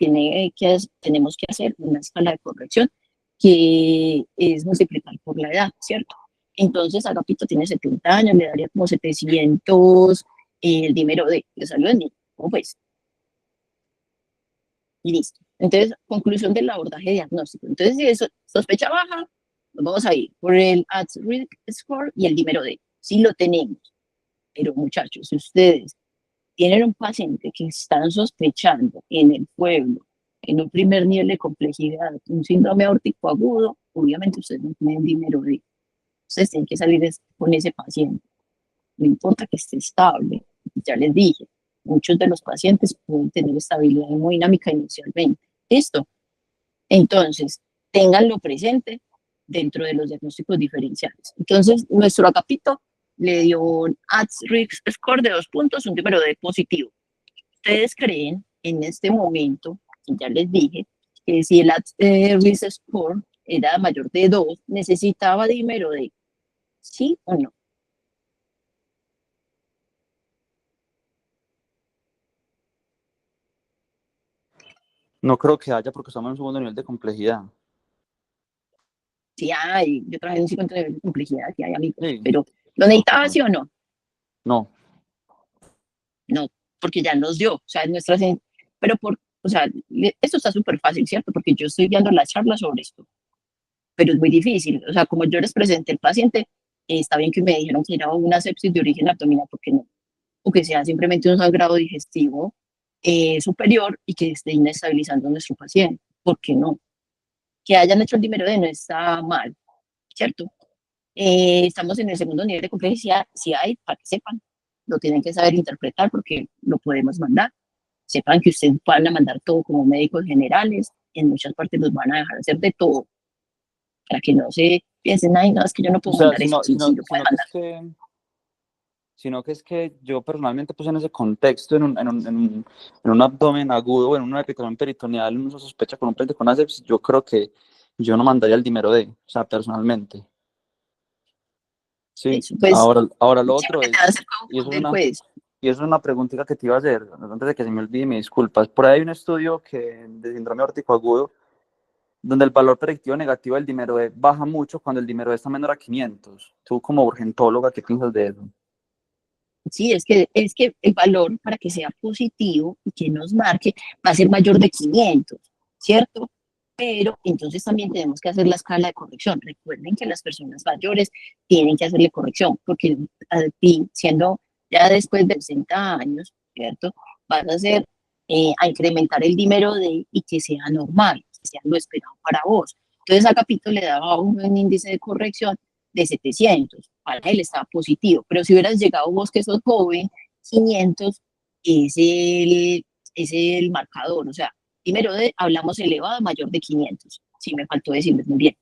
Speaker 2: tenemos que hacer una escala de corrección que es multiplicar por la edad, ¿cierto? Entonces, Agapito tiene 70 años, le daría como 700 el dímero D, le salió en mí, ¿cómo pues? Listo. Entonces, conclusión del abordaje diagnóstico. Entonces, si es sospecha baja, nos vamos a ir por el at-risk score y el dímero D. Sí lo tenemos. Pero muchachos, si ustedes tienen un paciente que están sospechando en el pueblo, en un primer nivel de complejidad, un síndrome aórtico agudo, obviamente ustedes no tienen dímero D. Ustedes tienen que salir con ese paciente. No importa que esté estable. Ya les dije, muchos de los pacientes pueden tener estabilidad hemodinámica inicialmente. ¿Listo? Entonces, ténganlo presente dentro de los diagnósticos diferenciales. Entonces, nuestro Agapito le dio un at-risk score de 2 puntos, un número de positivo. ¿Ustedes creen en este momento, ya les dije, que si el at-risk score era mayor de 2, necesitaba dímero de sí o no?
Speaker 3: No creo que haya porque estamos en un segundo nivel de complejidad.
Speaker 2: Sí hay, yo trabajé en un 50 nivel de complejidad, sí hay amigos,
Speaker 3: Sí.
Speaker 2: pero ¿lo necesitaba sí o no?
Speaker 3: No.
Speaker 2: No, porque ya nos dio, o sea, pero o sea, esto está súper fácil, ¿cierto? Porque yo estoy viendo la charla sobre esto, pero es muy difícil, o sea, como yo les presenté el paciente, está bien que me dijeron que era una sepsis de origen abdominal, porque no, o que sea simplemente un sangrado digestivo superior y que esté inestabilizando a nuestro paciente, ¿por qué no? Que hayan hecho el dímero D no está mal, ¿cierto? Estamos en el segundo nivel de complejidad, si hay, para que sepan, lo tienen que saber interpretar porque lo podemos mandar. Sepan que ustedes van a mandar todo como médicos generales, en muchas partes los van a dejar hacer de todo, para que no se piensen, ay, no, es que yo no
Speaker 3: O
Speaker 2: puedo
Speaker 3: sea,
Speaker 2: mandar eso, sí, sí, lo pueden mandar.
Speaker 3: sino que es que yo personalmente puse en ese contexto, en un abdomen agudo, en un epitelio peritoneal, en una sospecha con un paciente con asepsis, yo creo que yo no mandaría el dímero D, o sea, personalmente. Sí,
Speaker 2: Eso, pues,
Speaker 3: ahora lo
Speaker 2: siempre
Speaker 3: otro
Speaker 2: te vas
Speaker 3: es,
Speaker 2: a
Speaker 3: y eso es
Speaker 2: confundir,
Speaker 3: una,
Speaker 2: pues.
Speaker 3: y eso es una preguntita que te iba a hacer, antes de que se me olvide, me disculpas. Por ahí hay un estudio de síndrome aórtico agudo, donde el valor predictivo negativo del dímero D baja mucho cuando el dímero D está menor a 500. Tú como urgentóloga, ¿qué piensas de eso?
Speaker 2: Sí, es que el valor para que sea positivo y que nos marque va a ser mayor de 500, ¿cierto? Pero entonces también tenemos que hacer la escala de corrección. Recuerden que las personas mayores tienen que hacerle corrección, porque a ti, siendo Ya después de 60 años, ¿cierto? Vas a hacer, a incrementar el dímero D y que sea normal, que sea lo esperado para vos. Entonces a Capito le daba un índice de corrección de 700, para él estaba positivo, pero si hubieras llegado vos que sos joven, 500 es el marcador, o sea, dímero D, hablamos elevado, mayor de 500, sí me faltó decirles muy bien,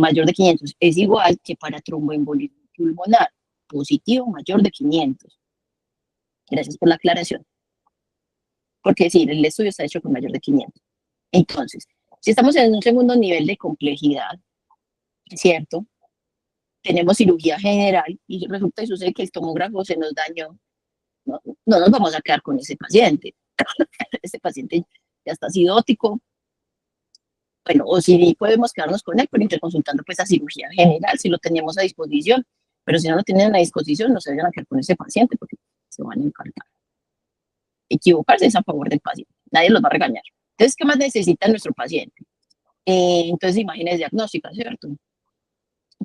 Speaker 2: mayor de 500 es igual que para tromboembolismo pulmonar, positivo mayor de 500. Gracias por la aclaración. Porque sí, el estudio está hecho con mayor de 500. Entonces, si estamos en un segundo nivel de complejidad, ¿cierto? Tenemos cirugía general y resulta y sucede que el tomógrafo se nos dañó. No nos vamos a quedar con ese paciente. Ese paciente ya está acidótico. Bueno, o si podemos quedarnos con él, pero interconsultando pues a cirugía general, si lo teníamos a disposición. Pero si no lo tienen a disposición, no se vayan a quedar con ese paciente porque se van a encargar. Equivocarse es a favor del paciente, nadie los va a regañar. Entonces, ¿qué más necesita nuestro paciente? Entonces, imágenes diagnósticas, ¿cierto?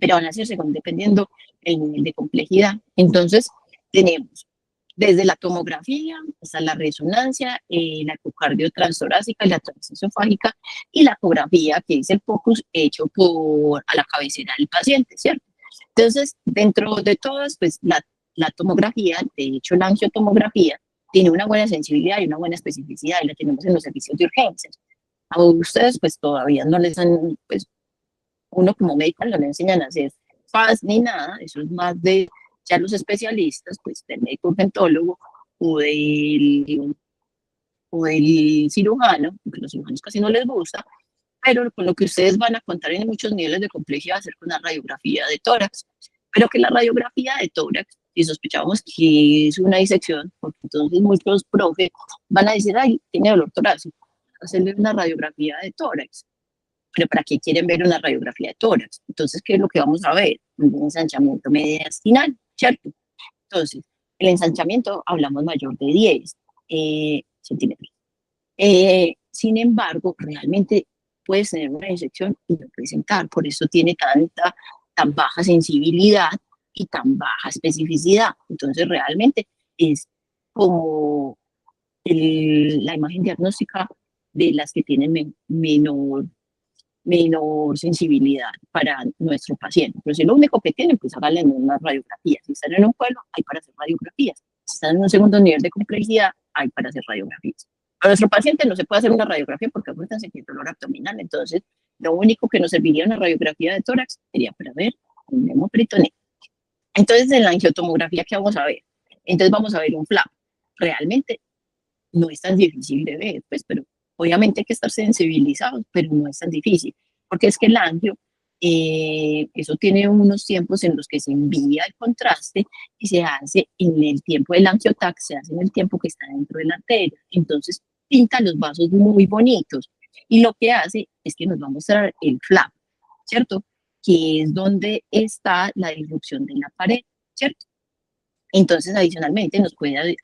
Speaker 2: Pero van a ser según dependiendo el nivel de complejidad. Entonces, tenemos desde la tomografía hasta la resonancia, la ecocardio transtorácica y la transesofágica y la ecografía, que es el focus hecho a la cabecera del paciente, ¿cierto? Entonces, dentro de todas, pues la tomografía, de hecho la angiotomografía, tiene una buena sensibilidad y una buena especificidad y la tenemos en los servicios de urgencias. A ustedes pues todavía no les dan, pues uno como médico no le enseñan a hacer FAS ni nada, eso es más de ya los especialistas, pues del médico urgentólogo o del cirujano, porque los cirujanos casi no les gusta, pero con lo que ustedes van a contar en muchos niveles de complejidad va a ser con la radiografía de tórax, pero que la radiografía de tórax, si sospechamos que es una disección, porque entonces muchos profes van a decir, ay, tiene dolor torácico, hacerle una radiografía de tórax. Pero ¿para qué quieren ver una radiografía de tórax? Entonces, ¿qué es lo que vamos a ver? Un ensanchamiento mediastinal, ¿cierto? Entonces, el ensanchamiento hablamos mayor de 10 centímetros. Sin embargo, realmente puedes tener una disección y no presentar, por eso tiene tan baja sensibilidad y tan baja especificidad. Entonces, realmente es como la imagen diagnóstica de las que tienen menor sensibilidad para nuestro paciente. Pero si es lo único que tienen, pues háganle una radiografía. Si están en un pueblo, hay para hacer radiografías. Si están en un segundo nivel de complejidad, hay para hacer radiografías. Para nuestro paciente no se puede hacer una radiografía porque acuérdense que el dolor abdominal. Entonces, lo único que nos serviría una radiografía de tórax sería para ver un hemoperitoneo. Entonces, en la angiotomografía, ¿qué vamos a ver? Entonces, vamos a ver un flap. Realmente no es tan difícil de ver, pues, pero obviamente hay que estar sensibilizados, pero no es tan difícil, porque es que el angio, eso tiene unos tiempos en los que se envía el contraste y se hace en el tiempo del angiotac, se hace en el tiempo que está dentro de la arteria, entonces pinta los vasos muy bonitos y lo que hace es que nos va a mostrar el flap, ¿cierto? Que es donde está la disrupción de la pared, ¿cierto? Entonces, adicionalmente, nos puede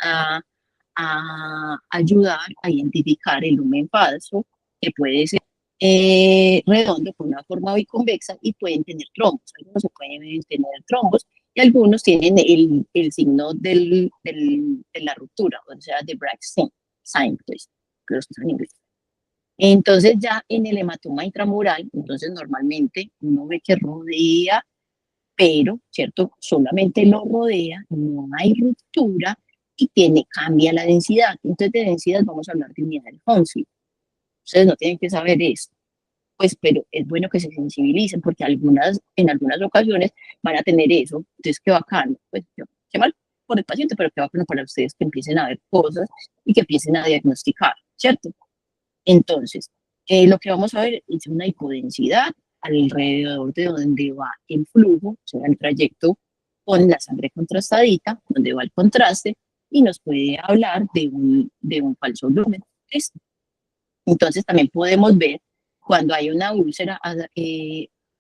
Speaker 2: ayudar a identificar el lumen falso, que puede ser redondo con una forma biconvexa y pueden tener trombos. Algunos se pueden tener trombos y algunos tienen el signo de la ruptura, o sea, de Bragg sign, pues, que los que son en inglés. Entonces ya en el hematoma intramural, entonces normalmente uno ve que rodea, pero, ¿cierto? Solamente lo rodea, no hay ruptura y cambia la densidad. Entonces de densidad vamos a hablar de unidad de Hounsfield. Ustedes no tienen que saber eso, pues, pero es bueno que se sensibilicen porque en algunas ocasiones van a tener eso. Entonces, qué bacano, pues, qué mal por el paciente, pero qué bacano para ustedes que empiecen a ver cosas y que empiecen a diagnosticar, ¿cierto? Entonces, lo que vamos a ver es una hipodensidad alrededor de donde va el flujo, o sea, el trayecto con la sangre contrastadita, donde va el contraste, y nos puede hablar de un falso lumen. ¿Listo? Entonces, también podemos ver cuando hay una úlcera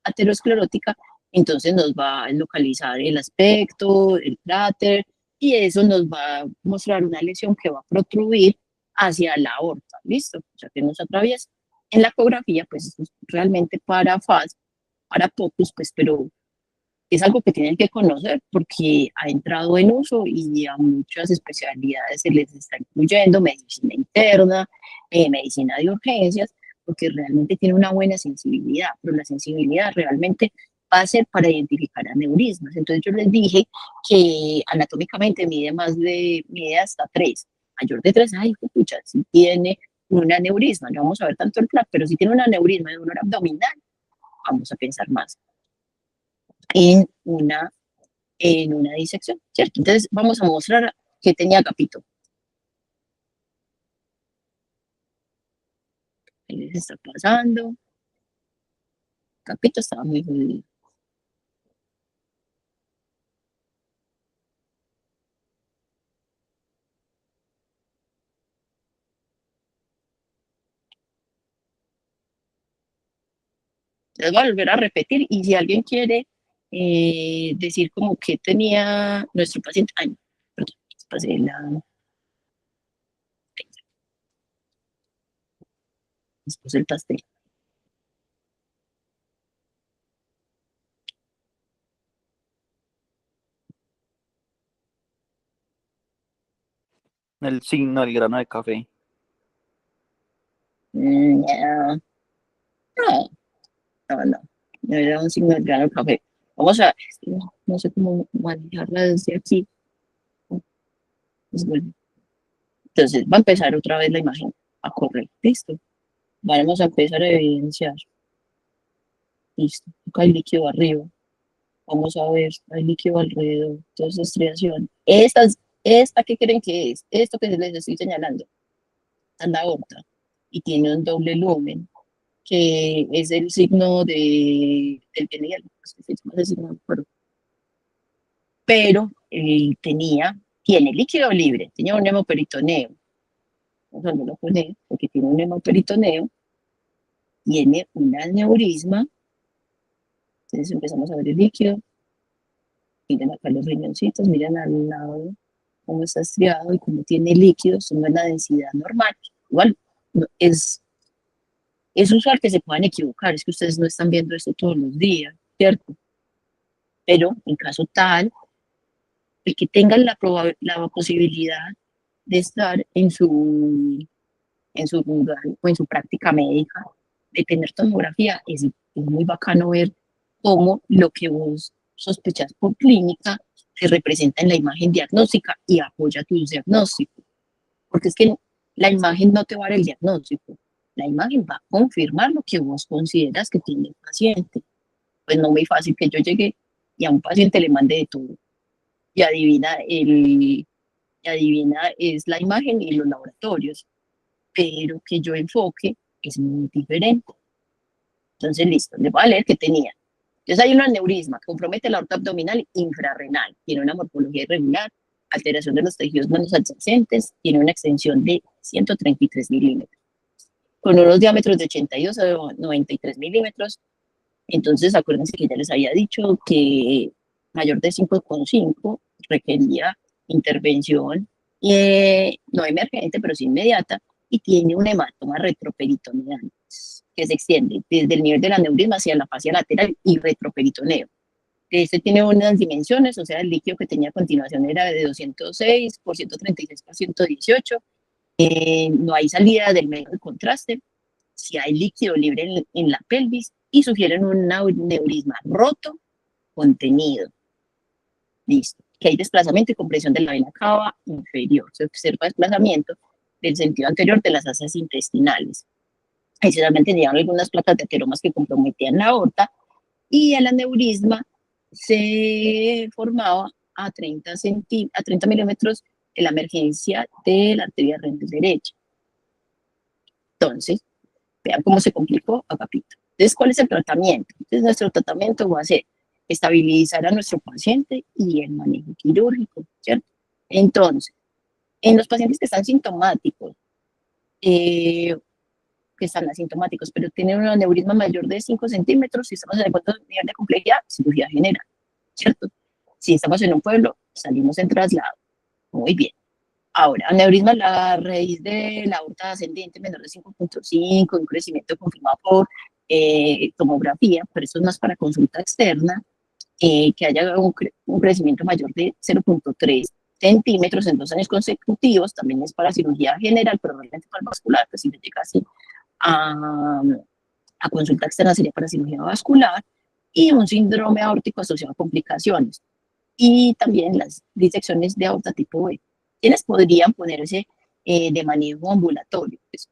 Speaker 2: aterosclerótica, entonces nos va a localizar el aspecto, el cráter, y eso nos va a mostrar una lesión que va a protruir hacia la aorta, ¿listo? O sea, que nos atraviesa. En la ecografía, pues, es realmente para FAS, para POCUS, pues, pero es algo que tienen que conocer porque ha entrado en uso y a muchas especialidades se les está incluyendo medicina interna, medicina de urgencias, porque realmente tiene una buena sensibilidad, pero la sensibilidad realmente va a ser para identificar aneurismas. Entonces yo les dije que anatómicamente mide hasta 3, mayor de 3, ay, pucha, si tiene un aneurisma, no vamos a ver tanto el plaque, pero si tiene un aneurisma de dolor abdominal, vamos a pensar más en una disección, ¿cierto? Entonces vamos a mostrar qué tenía Capito. ¿Qué les está pasando? Capito estaba muy jodido. Les voy a volver a repetir y si alguien quiere decir como que tenía nuestro paciente, ay, perdón, pasé después el pastel.
Speaker 3: El signo del grano de café.
Speaker 2: No, no, no era un signo de grano café. Vamos a, no sé cómo manejarla desde aquí. Pues bueno, entonces va a empezar otra vez la imagen a correr, listo. Vamos a empezar a evidenciar, listo. Acá hay líquido arriba, vamos a ver, hay líquido alrededor, entonces estriación. Esta, ¿qué creen que es? Esto que les estoy señalando, esta es la aorta y tiene un doble lumen, que es el signo del Beniel, pero tiene líquido libre, tenía un hemoperitoneo, vamos a verlo con él, porque tiene un hemoperitoneo, tiene un aneurisma, entonces empezamos a ver el líquido, miren acá los riñoncitos, miren al lado cómo está estriado y cómo tiene líquidos, son de una densidad normal. Igual es usual que se puedan equivocar, es que ustedes no están viendo esto todos los días, ¿cierto? Pero en caso tal, el que tengan la posibilidad de estar en su lugar o en su práctica médica, de tener tomografía, es muy bacano ver cómo lo que vos sospechas por clínica se representa en la imagen diagnóstica y apoya tu diagnóstico. Porque es que la imagen no te va a dar el diagnóstico, la imagen va a confirmar lo que vos consideras que tiene el paciente. Pues no muy fácil que yo llegue y a un paciente le mande de todo y adivina es la imagen y los laboratorios, pero que yo enfoque es muy diferente. Entonces, listo, le voy a leer que tenía. Entonces hay un aneurisma que compromete la aorta abdominal infrarrenal, tiene una morfología irregular, alteración de los tejidos menos adyacentes, tiene una extensión de 133 milímetros, con unos diámetros de 82 a 93 milímetros. Entonces, acuérdense que ya les había dicho que mayor de 5,5 requería intervención, no emergente, pero sí inmediata, y tiene un hematoma retroperitoneal que se extiende desde el nivel del aneurisma hacia la fascia lateral y retroperitoneo. Este tiene unas dimensiones, o sea, el líquido que tenía a continuación era de 206 por 136 por 118. No hay salida del medio de contraste. Si hay líquido libre en la pelvis y sugieren un aneurisma roto contenido. Listo. Que hay desplazamiento y compresión de la vena cava inferior. Se observa desplazamiento del sentido anterior de las asas intestinales. Adicionalmente, tenían algunas placas de ateromas que comprometían la aorta y el aneurisma se formaba a 30 milímetros en la emergencia de la arteria renal derecha. Entonces, vean cómo se complicó a Capito. Entonces, ¿cuál es el tratamiento? Entonces, nuestro tratamiento va a ser estabilizar a nuestro paciente y el manejo quirúrgico, ¿cierto? Entonces, en los pacientes que están sintomáticos, que están asintomáticos, pero tienen un aneurisma mayor de 5 centímetros, si estamos en el nivel de complejidad, cirugía general, ¿cierto? Si estamos en un pueblo, salimos en traslado. Muy bien. Ahora, aneurisma, la raíz de la aorta ascendente menor de 5,5, un crecimiento confirmado por tomografía, pero eso es más para consulta externa. que haya un crecimiento mayor de 0,3 centímetros en 2 años consecutivos, también es para cirugía general, pero realmente para vascular, pues si le llega así a consulta externa sería para cirugía vascular, y un síndrome aórtico asociado a complicaciones, y también las disecciones de aorta tipo B, quienes podrían ponerse de manejo ambulatorio, pues,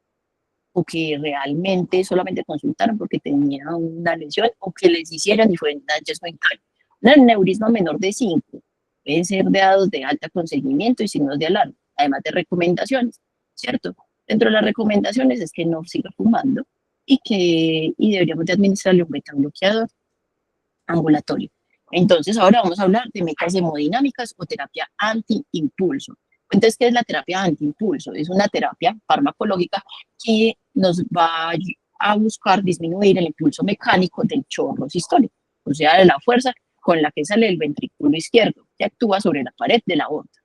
Speaker 2: o que realmente solamente consultaron porque tenían una lesión, o que les hicieran y fue un hallazgo en cáncer. Un aneurisma menor de 5 pueden ser dados de alta con seguimiento y signos de alarma, además de recomendaciones, ¿cierto? Dentro de las recomendaciones es que no siga fumando y deberíamos de administrarle un beta bloqueador ambulatorio. Entonces, ahora vamos a hablar de metas hemodinámicas o terapia antiimpulso. Entonces, ¿qué es la terapia antiimpulso? Es una terapia farmacológica que nos va a buscar disminuir el impulso mecánico del chorro sistólico, o sea, de la fuerza con la que sale el ventrículo izquierdo, que actúa sobre la pared de la aorta.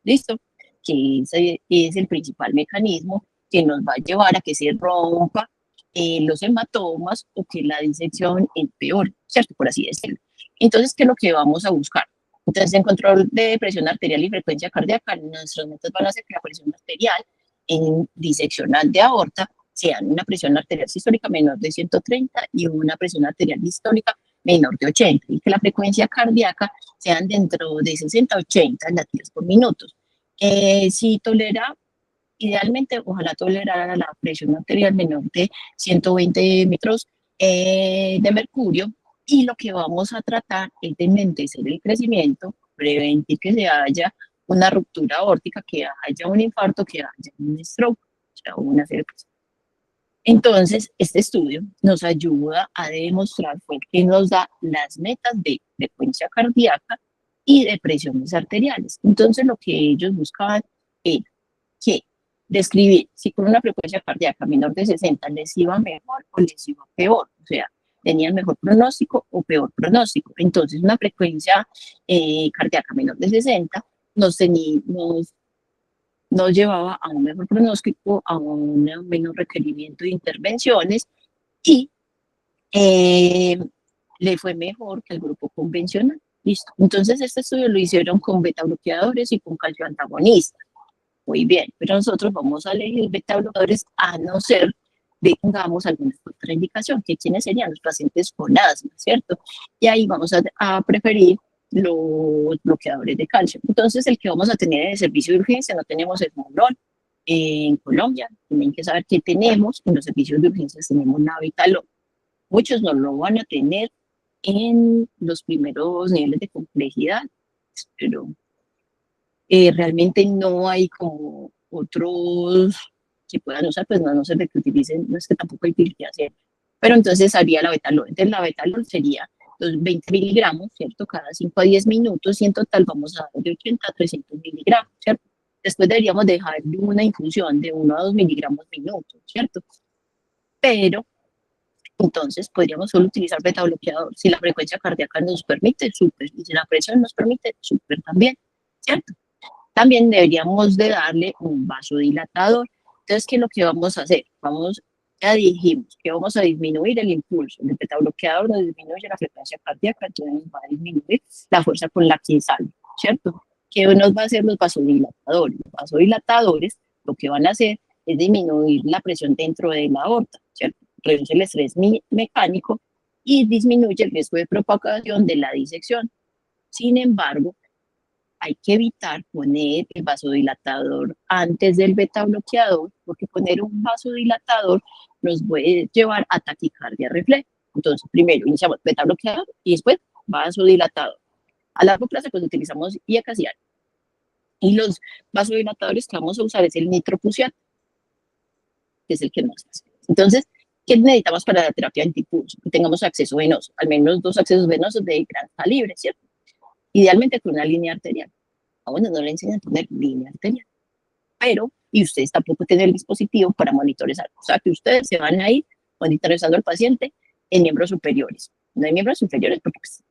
Speaker 2: ¿Listo? Que ese es el principal mecanismo que nos va a llevar a que se rompa los hematomas o que la disección empeore, ¿cierto? Por así decirlo. Entonces, ¿qué es lo que vamos a buscar? Entonces, en control de presión arterial y frecuencia cardíaca, nuestras metas van a ser que la presión arterial en diseccional de aorta sean una presión arterial sistólica menor de 130 y una presión arterial distólica menor de 80, y que la frecuencia cardíaca sean dentro de 60 a 80 latidos por minuto. Si tolera, idealmente, ojalá tolerara la presión arterial menor de 120 metros de mercurio, y lo que vamos a tratar es de enlentecer el crecimiento, prevenir que se haya una ruptura aórtica, que haya un infarto, que haya un stroke, o sea, una sepsis. Entonces, este estudio nos ayuda a demostrar que nos da las metas de frecuencia cardíaca y de presiones arteriales. Entonces, lo que ellos buscaban era que describir si con una frecuencia cardíaca menor de 60 les iba mejor o les iba peor, o sea, tenían mejor pronóstico o peor pronóstico. Entonces, una frecuencia cardíaca menor de 60 nos llevaba a un mejor pronóstico, a un menor requerimiento de intervenciones, y le fue mejor que el grupo convencional. Listo. Entonces, este estudio lo hicieron con beta bloqueadores y con calcio antagonistas. Muy bien, pero nosotros vamos a elegir beta bloqueadores a no ser que tengamos alguna contraindicación, que quiénes serían los pacientes con asma, ¿cierto? Y ahí vamos a preferir los bloqueadores de calcio. Entonces, el que vamos a tener en el servicio de urgencia, no tenemos el Molón. En Colombia tienen que saber qué tenemos. En los servicios de urgencias tenemos Navitalol. Muchos no lo van a tener en los primeros niveles de complejidad, pero realmente no hay como otros que puedan usar, pues no sé de que utilicen, no es que tampoco hay que hacer, pero entonces haría la betalol. Entonces la betalol sería los 20 miligramos, ¿cierto? Cada 5 a 10 minutos, y en total vamos a dar de 80 a 300 miligramos, ¿cierto? Después deberíamos dejar una infusión de 1 a 2 miligramos minutos, ¿cierto? Pero entonces podríamos solo utilizar beta bloqueador. Si la frecuencia cardíaca nos permite, súper. Y si la presión nos permite, súper también, ¿cierto? También deberíamos de darle un vasodilatador. Entonces, ¿qué es lo que vamos a hacer? Ya dijimos que vamos a disminuir el impulso. El beta bloqueador nos disminuye la frecuencia cardíaca, entonces nos va a disminuir la fuerza con la que sale, ¿cierto? ¿Qué nos va a hacer los vasodilatadores? Los vasodilatadores lo que van a hacer es disminuir la presión dentro de la aorta, ¿cierto? Reduce el estrés mecánico y disminuye el riesgo de propagación de la disección. Sin embargo, hay que evitar poner el vasodilatador antes del beta bloqueador, porque poner un vasodilatador nos puede llevar a taquicardia refleja. Entonces, primero iniciamos beta bloqueador y después vasodilatador. A largo plazo, pues utilizamos IACACIAL. Y los vasodilatadores que vamos a usar es el nitroprusiato, que es el que más hace. Entonces, ¿qué necesitamos para la terapia antipulso? Que tengamos acceso venoso, al menos 2 accesos venosos de gran calibre, ¿cierto? Idealmente con una línea arterial. A uno no le enseñan a poner línea arterial. Pero, y ustedes tampoco tienen el dispositivo para monitorizar. O sea, que ustedes se van a ir monitorizando al paciente en miembros superiores. No hay miembros inferiores porque, pues,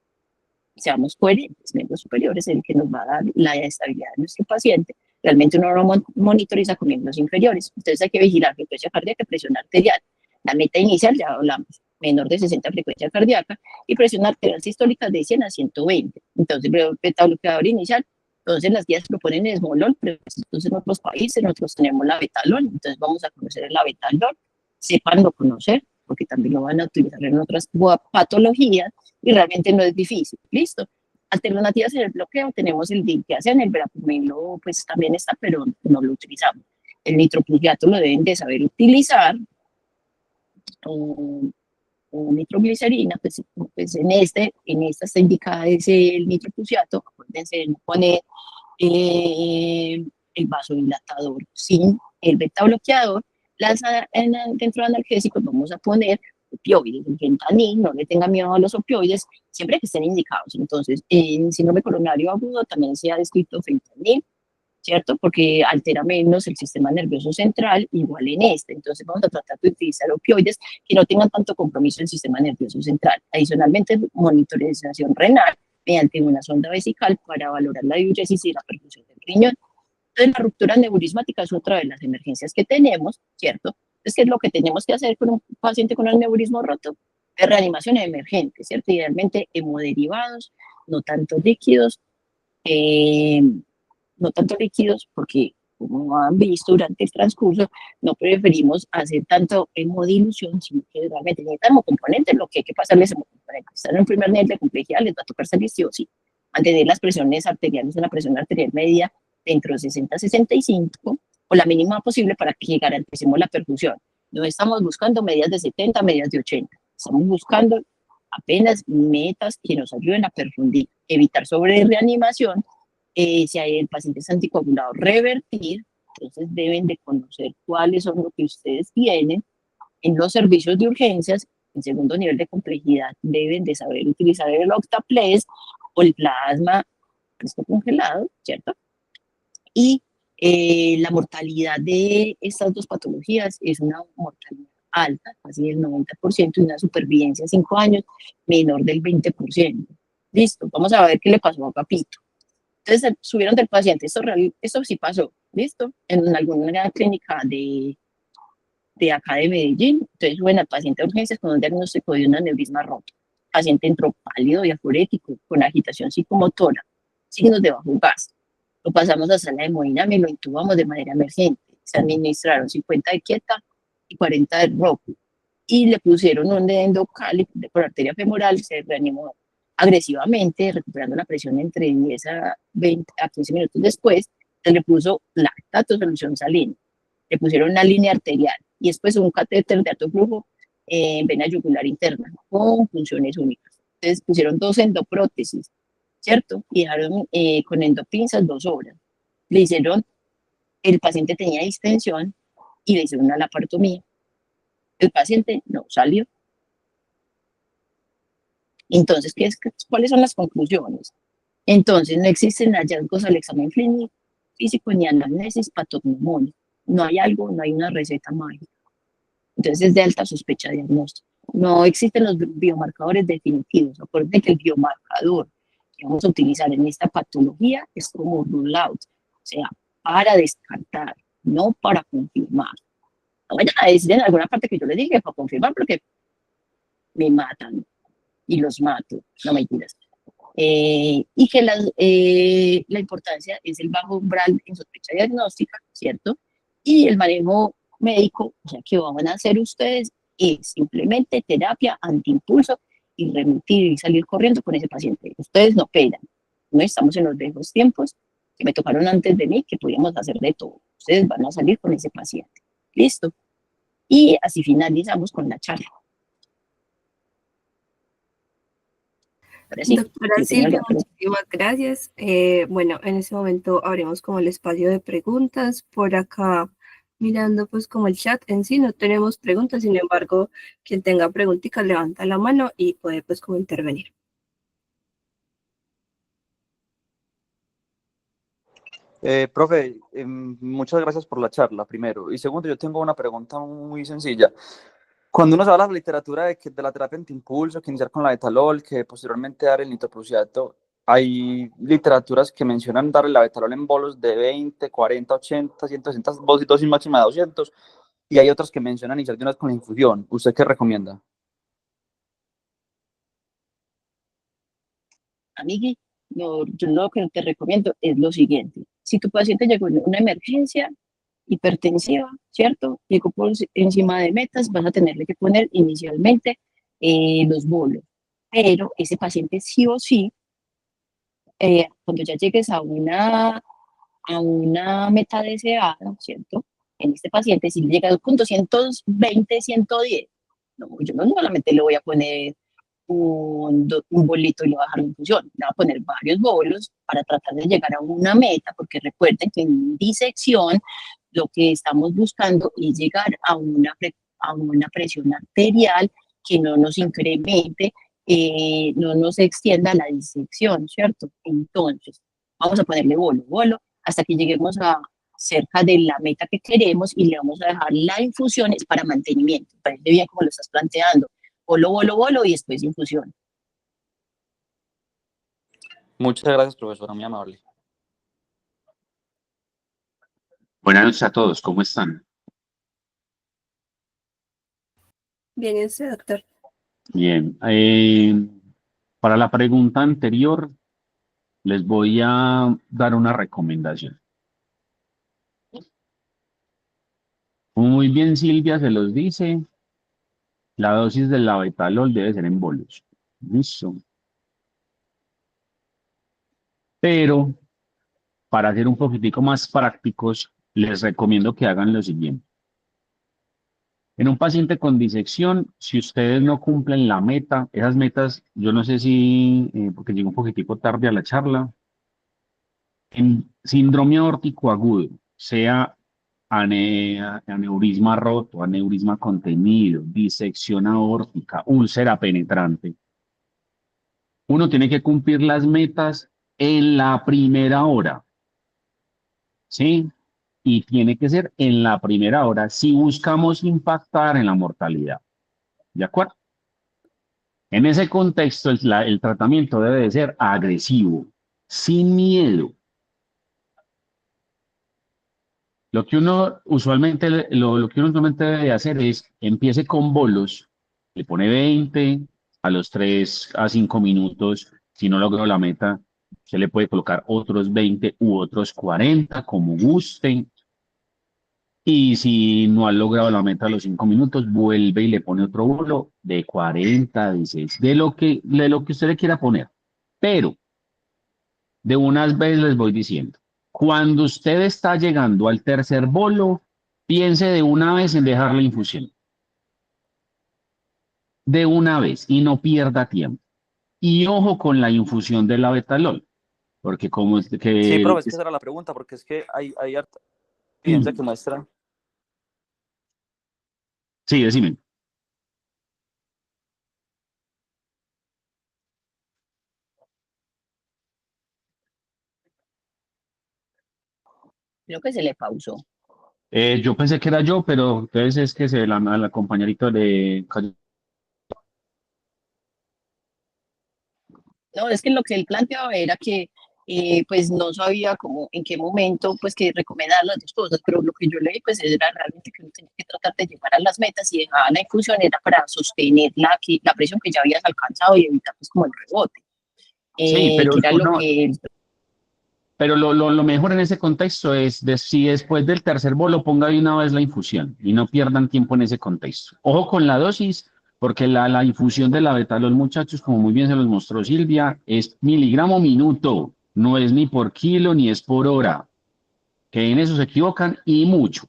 Speaker 2: seamos coherentes, miembros superiores es el que nos va a dar la estabilidad de nuestro paciente. Realmente uno no monitoriza con miembros inferiores. Entonces hay que vigilar frecuencia cardíaca, presión arterial. La meta inicial ya hablamos, menor de 60 frecuencia cardíaca y presión arterial sistólica de 100 a 120. Entonces, beta bloqueador inicial. Entonces, las guías proponen esmolol, pero entonces en otros países nosotros tenemos la betalol, entonces vamos a conocer la betalol, sépanlo conocer, porque también lo van a utilizar en otras patologías y realmente no es difícil. Listo. Alternativas en el bloqueo tenemos el diltiazem, el verapamil, pues también está, pero no lo utilizamos. El nitroprusiato lo deben de saber utilizar, o nitroglicerina, pues en esta está indicada es el nitroprusiato, acuérdense de no poner el vasodilatador sin el beta bloqueador. Dentro de analgésicos vamos a poner opioides, el fentanil, no le tengan miedo a los opioides, siempre que estén indicados. Entonces, en síndrome coronario agudo también se ha descrito fentanil, ¿cierto? Porque altera menos el sistema nervioso central, igual en este. Entonces vamos a tratar de utilizar opioides que no tengan tanto compromiso en el sistema nervioso central. Adicionalmente, monitorización renal mediante una sonda vesical para valorar la diuresis y la perfusión del riñón. Entonces, la ruptura neurismática es otra de las emergencias que tenemos, ¿cierto? Entonces, ¿qué es lo que tenemos que hacer con un paciente con aneurismo roto? Es reanimación emergente, ¿cierto? Idealmente hemoderivados, no tanto líquidos, porque como han visto durante el transcurso, no preferimos hacer tanto hemodilución, sino que realmente necesitan hemocomponentes, lo que hay que pasarles hemocomponentes. Están en un primer nivel de complejidad, les va a tocar salir sí o sí. Mantener las presiones arteriales, una presión arterial media dentro de 60 a 65, o la mínima posible para que garanticemos la perfusión. No estamos buscando medias de 70, medias de 80. Estamos buscando apenas metas que nos ayuden a perfundir, evitar sobre reanimación. Si el paciente es anticoagulado, revertir. Entonces deben de conocer cuáles son lo que ustedes tienen. En los servicios de urgencias, en segundo nivel de complejidad, deben de saber utilizar el Octaplex o el plasma congelado, ¿cierto? Y la mortalidad de estas dos patologías es una mortalidad alta, casi del 90%, y una supervivencia a 5 años menor del 20%. Listo, vamos a ver qué le pasó a Papito. Entonces subieron del paciente, esto sí pasó, listo, en alguna clínica de acá de Medellín. Entonces suben al paciente a urgencias con un diagnóstico de un aneurisma roto. El paciente entró pálido, diafórico, con agitación psicomotora, signos de bajo gas. Lo pasamos a sala de hemodinamia y lo intubamos de manera emergente. Se administraron 50 de quieta y 40 de roco. Y le pusieron un endocálico por arteria femoral, se reanimó agresivamente, recuperando la presión entre 10 a 20 a 15 minutos después. Se le puso lactato, solución salina. Le pusieron una línea arterial y después un catéter de alto flujo en vena yugular interna con funciones únicas. Entonces pusieron 2 endoprótesis, ¿cierto? Y dejaron con endopinzas 2 horas. Le hicieron, el paciente tenía distensión y le hicieron una laparotomía. El paciente no salió. Entonces, ¿cuáles son las conclusiones? Entonces, no existen hallazgos al examen físico ni anamnesis patognomónica. No hay algo, no hay una receta mágica. Entonces, es de alta sospecha diagnóstica. No existen los biomarcadores definitivos. Acuérdense que el biomarcador que vamos a utilizar en esta patología es como rule out, o sea, para descartar, no para confirmar. No vayan a decir en alguna parte que yo les dije para confirmar porque me matan y los mato, no mentiras. Y que la importancia es el bajo umbral en sospecha diagnóstica, ¿cierto? Y el manejo médico, o sea, que van a hacer ustedes es simplemente terapia antiimpulso y remitir y salir corriendo con ese paciente. Ustedes no operan, no estamos en los viejos tiempos que me tocaron antes de mí, que podíamos hacer de todo. Ustedes van a salir con ese paciente. ¿Listo? Y así finalizamos con la charla.
Speaker 4: Sí, doctora Silvia, muchísimas gracias. Bueno, en este momento abrimos como el espacio de preguntas. Por acá, mirando pues como el chat en sí, no tenemos preguntas, sin embargo, quien tenga preguntitas levanta la mano y puede pues como intervenir.
Speaker 3: Profe, muchas gracias por la charla, primero. Y segundo, yo tengo una pregunta muy sencilla. Cuando uno se habla de la literatura de la terapia antiimpulso, que iniciar con la betalol, que posteriormente dar el nitroprusiato, hay literaturas que mencionan darle la betalol en bolos de 20, 40, 80, 160 dosis máxima de 200, y hay otras que mencionan iniciar de una vez con la infusión. ¿Usted qué recomienda?
Speaker 2: Amigui, no, yo lo que te recomiendo es lo siguiente. Si tu paciente llegó en una emergencia hipertensiva, ¿cierto? Llegó por encima de metas, vas a tenerle que poner inicialmente los bolos. Pero ese paciente sí o sí, cuando ya llegues a una meta deseada, ¿cierto? En este paciente, si llega con 220, 110, no, yo no solamente le voy a poner un bolito y le voy a dejar una infusión, le voy a poner varios bolos para tratar de llegar a una meta, porque recuerden que en disección lo que estamos buscando es llegar a una presión arterial que no nos incremente, no nos extienda la disección, ¿cierto? Entonces, vamos a ponerle bolo, bolo, hasta que lleguemos a cerca de la meta que queremos y le vamos a dejar la infusión es para mantenimiento. Parece bien como lo estás planteando. Bolo, bolo, bolo y después infusión.
Speaker 3: Muchas gracias, profesora, muy amable.
Speaker 5: Buenas noches a todos, ¿cómo están?
Speaker 4: Bien, ese doctor.
Speaker 5: Bien. Para la pregunta anterior, les voy a dar una recomendación. Como muy bien Silvia se los dice, la dosis del labetalol debe ser en bolos. Listo. Pero para ser un poquitico más prácticos, les recomiendo que hagan lo siguiente. En un paciente con disección, si ustedes no cumplen la meta, esas metas, yo no sé si, porque llego un poquitico tarde a la charla, en síndrome aórtico agudo, sea aneurisma roto, aneurisma contenido, disección aórtica, úlcera penetrante, uno tiene que cumplir las metas en la primera hora, ¿sí? Y tiene que ser en la primera hora si buscamos impactar en la mortalidad. ¿De acuerdo? En ese contexto, el tratamiento debe de ser agresivo, sin miedo. Lo que uno usualmente, lo que uno usualmente debe hacer es, empiece con bolos, le pone 20, a los 3 a 5 minutos, si no logró la meta, se le puede colocar otros 20 u otros 40, como guste. Y si no ha logrado la meta a los 5 minutos, vuelve y le pone otro bolo de 40, 16, de lo que usted le quiera poner. Pero, de unas veces les voy diciendo, cuando usted está llegando al tercer bolo, piense de una vez en dejar la infusión. De una vez y no pierda tiempo. Y ojo con la infusión del abetalol, porque como es
Speaker 3: Sí,
Speaker 5: que...
Speaker 3: profe, es que esa era la pregunta, porque es que hay harta evidencia que muestra.
Speaker 5: Sí, decime.
Speaker 2: Creo que se le pausó.
Speaker 5: Yo pensé que era yo, pero entonces es que la compañerita de...
Speaker 2: No, es que lo que él planteaba era que pues no sabía cómo, en qué momento, pues que recomendar las dos cosas, pero lo que yo leí pues era realmente que uno tenía que tratar de llegar a las metas y dejar la infusión era para sostener la presión que ya habías alcanzado y evitar pues como el rebote,
Speaker 5: Sí, pero
Speaker 2: que era lo
Speaker 5: no,
Speaker 2: que él.
Speaker 5: pero lo mejor en ese contexto es si después del tercer bolo ponga de una vez la infusión y no pierdan tiempo en ese contexto. Ojo con la dosis, porque la infusión de la betalol, muchachos, como muy bien se los mostró Silvia, es miligramo minuto, no es ni por kilo ni es por hora, que en eso se equivocan y mucho.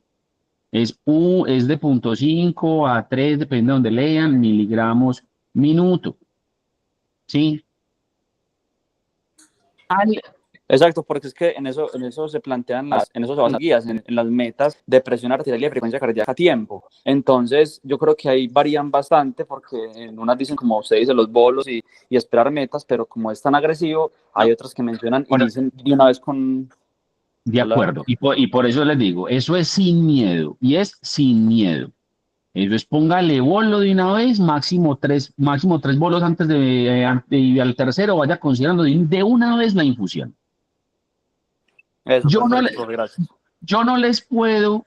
Speaker 5: Es de 0,5 a 3, depende de donde lean, miligramos minuto. ¿Sí? Al,
Speaker 3: Exacto, porque es que en eso se plantean en eso se basan las guías, en las metas de presión arterial y de frecuencia cardíaca a tiempo. Entonces, yo creo que ahí varían bastante, porque en unas dicen, como usted dice, los bolos y esperar metas, pero como es tan agresivo, hay otras que mencionan y dicen de una vez con...
Speaker 5: De acuerdo, y por eso les digo, eso es sin miedo, y es sin miedo. Eso es póngale bolo de una vez, máximo tres bolos antes y al tercero vaya considerando de una vez la infusión.
Speaker 3: Eso,
Speaker 5: Yo no,
Speaker 3: perfecto, profe, gracias.
Speaker 5: yo no les puedo,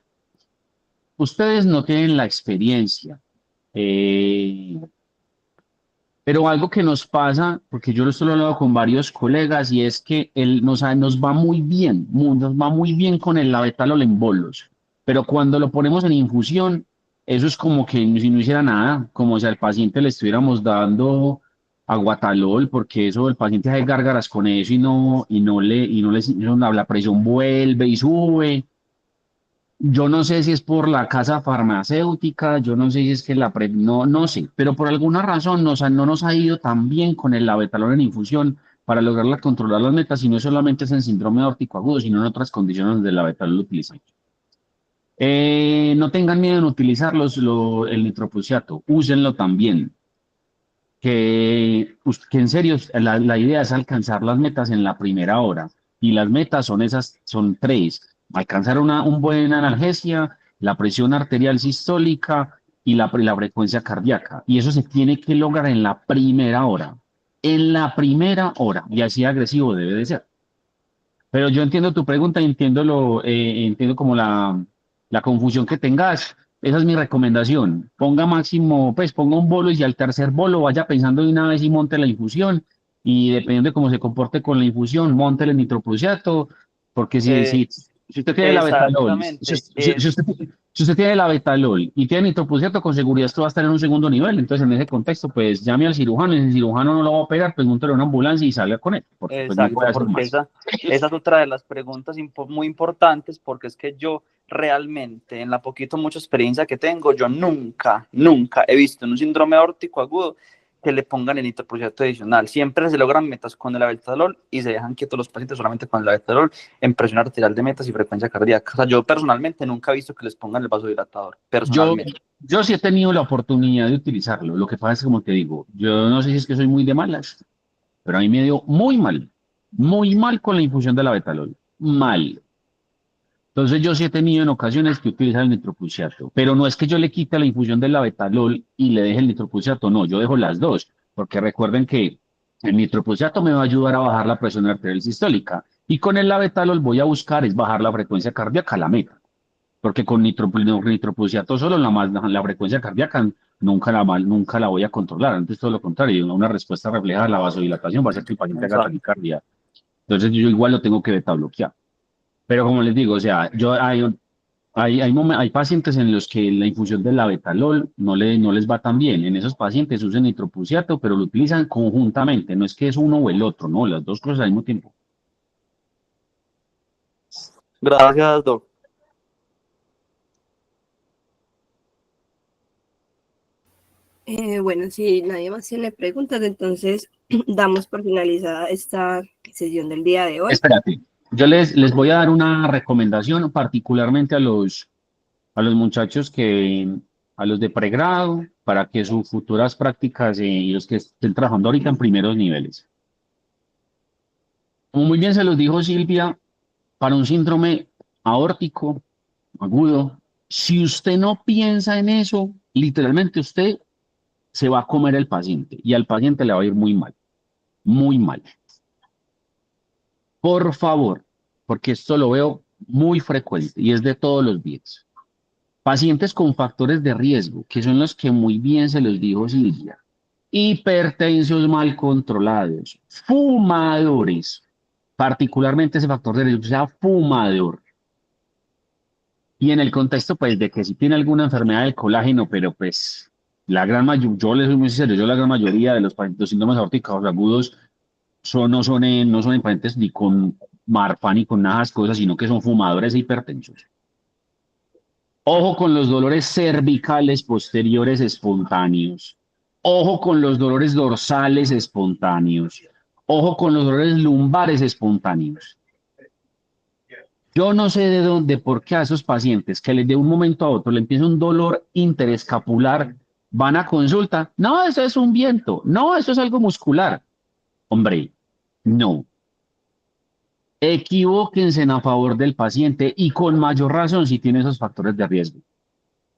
Speaker 5: ustedes no tienen la experiencia. Pero algo que nos pasa, porque yo esto lo he hablado con varios colegas, y es que nos va muy bien, nos va muy bien con el labetalol en bolos, pero cuando lo ponemos en infusión, eso es como que si no hiciera nada, como si al paciente le estuviéramos dando aguatalol, porque eso el paciente hace gárgaras con eso la presión vuelve y sube. Yo no sé si es por la casa farmacéutica, yo no sé si es que no sé, pero por alguna razón no nos ha ido tan bien con el labetalol en infusión para lograr controlar las metas, y no solamente es en síndrome aórtico agudo, sino en otras condiciones donde el labetalol lo utilizan. No tengan miedo en utilizarlos, el nitroprusiato, úsenlo también. Que en serio, la idea es alcanzar las metas en la primera hora, y las metas son tres: alcanzar un buen analgesia, la presión arterial sistólica y la frecuencia cardíaca, y eso se tiene que lograr en la primera hora, y así agresivo debe de ser. Pero yo entiendo tu pregunta, entiendo como la confusión que tengas. Esa es mi recomendación. Ponga un bolo, y si al tercer bolo vaya pensando de una vez y monte la infusión. Y dependiendo de cómo se comporte con la infusión, monte el nitroprusiato, porque
Speaker 3: Eh,
Speaker 5: si usted tiene la betalol,
Speaker 3: exactamente.
Speaker 5: si usted tiene la betalol y tiene nitroprusiato, con seguridad esto va a estar en un segundo nivel. Entonces, en ese contexto, pues llame al cirujano, y si el cirujano no lo va a operar, pues monte una ambulancia y salga con él, porque pues no puede
Speaker 3: Exacto,
Speaker 5: hacer
Speaker 3: porque
Speaker 5: más.
Speaker 3: esa es otra de las preguntas muy importantes, porque es que yo realmente, en la poquito mucha experiencia que tengo, yo nunca he visto en un síndrome aórtico agudo que le pongan el nitroprusiato adicional. Siempre se logran metas con el labetalol y se dejan quietos los pacientes solamente con el labetalol en presión arterial de metas y frecuencia cardíaca. O sea, yo personalmente nunca he visto que les pongan el vasodilatador,
Speaker 5: Yo,
Speaker 3: personalmente.
Speaker 5: yo sí he tenido la oportunidad de utilizarlo. Lo que pasa es que, como te digo, yo no sé si es que soy muy de malas, pero a mí me dio muy mal con la infusión de la betalol. Mal. Entonces yo sí he tenido en ocasiones que utilizar el nitroprusiato, pero no es que yo le quite la infusión de la betalol y le deje el nitroprusiato, no, yo dejo las dos, porque recuerden que el nitroprusiato me va a ayudar a bajar la presión arterial sistólica, y con el labetalol voy a buscar es bajar la frecuencia cardíaca a la meta, porque con nitroprusiato solo la frecuencia cardíaca nunca la voy a controlar. Antes, todo lo contrario, una respuesta refleja de la vasodilatación va a ser que el paciente haga
Speaker 3: Exacto.
Speaker 5: taquicardia. Entonces yo igual lo tengo que beta bloquear. Pero como les digo, o sea, hay pacientes en los que la infusión del labetalol no les va tan bien. En esos pacientes usan nitroprusiato, pero lo utilizan conjuntamente. No es que es uno o el otro, no, las dos cosas al mismo tiempo.
Speaker 3: Gracias, Doc.
Speaker 4: Bueno, si nadie más tiene preguntas, entonces damos por finalizada esta sesión del día de hoy.
Speaker 5: Espérate, yo les voy a dar una recomendación, particularmente a los muchachos a los de pregrado, para que sus futuras prácticas, y los que estén trabajando ahorita en primeros niveles. Como muy bien se los dijo Silvia, para un síndrome aórtico agudo, si usted no piensa en eso, literalmente usted se va a comer el paciente, y al paciente le va a ir muy mal, muy mal. Por favor, porque esto lo veo muy frecuente y es de todos los días. Pacientes con factores de riesgo, que son los que muy bien se los dijo Silvia: hipertensos mal controlados, fumadores, particularmente ese factor de riesgo, o sea, fumador. Y en el contexto, pues, de que si tiene alguna enfermedad del colágeno, pero pues, yo les soy muy sincero, la gran mayoría de los pacientes de síndromes aórticos agudos no son en pacientes ni con marfa ni con nada de esas cosas, sino que son fumadores e hipertensos. Ojo con los dolores cervicales posteriores espontáneos. Ojo con los dolores dorsales espontáneos. Ojo con los dolores lumbares espontáneos. Yo no sé por qué a esos pacientes que les de un momento a otro le empieza un dolor interescapular, van a consulta. No, eso es un viento. No, eso es algo muscular. Hombre, no. Equivóquense a favor del paciente, y con mayor razón si tiene esos factores de riesgo.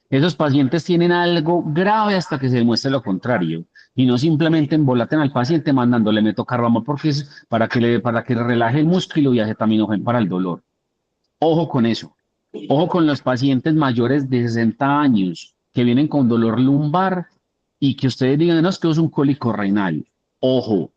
Speaker 5: Esos pacientes tienen algo grave hasta que se demuestre lo contrario, y no simplemente embolaten al paciente mandándole metocarvamol porque es para que le relaje el músculo, y acetaminofén para el dolor. Ojo con eso. Ojo con los pacientes mayores de 60 años que vienen con dolor lumbar y que ustedes digan, no, es que es un cólico renal. Ojo,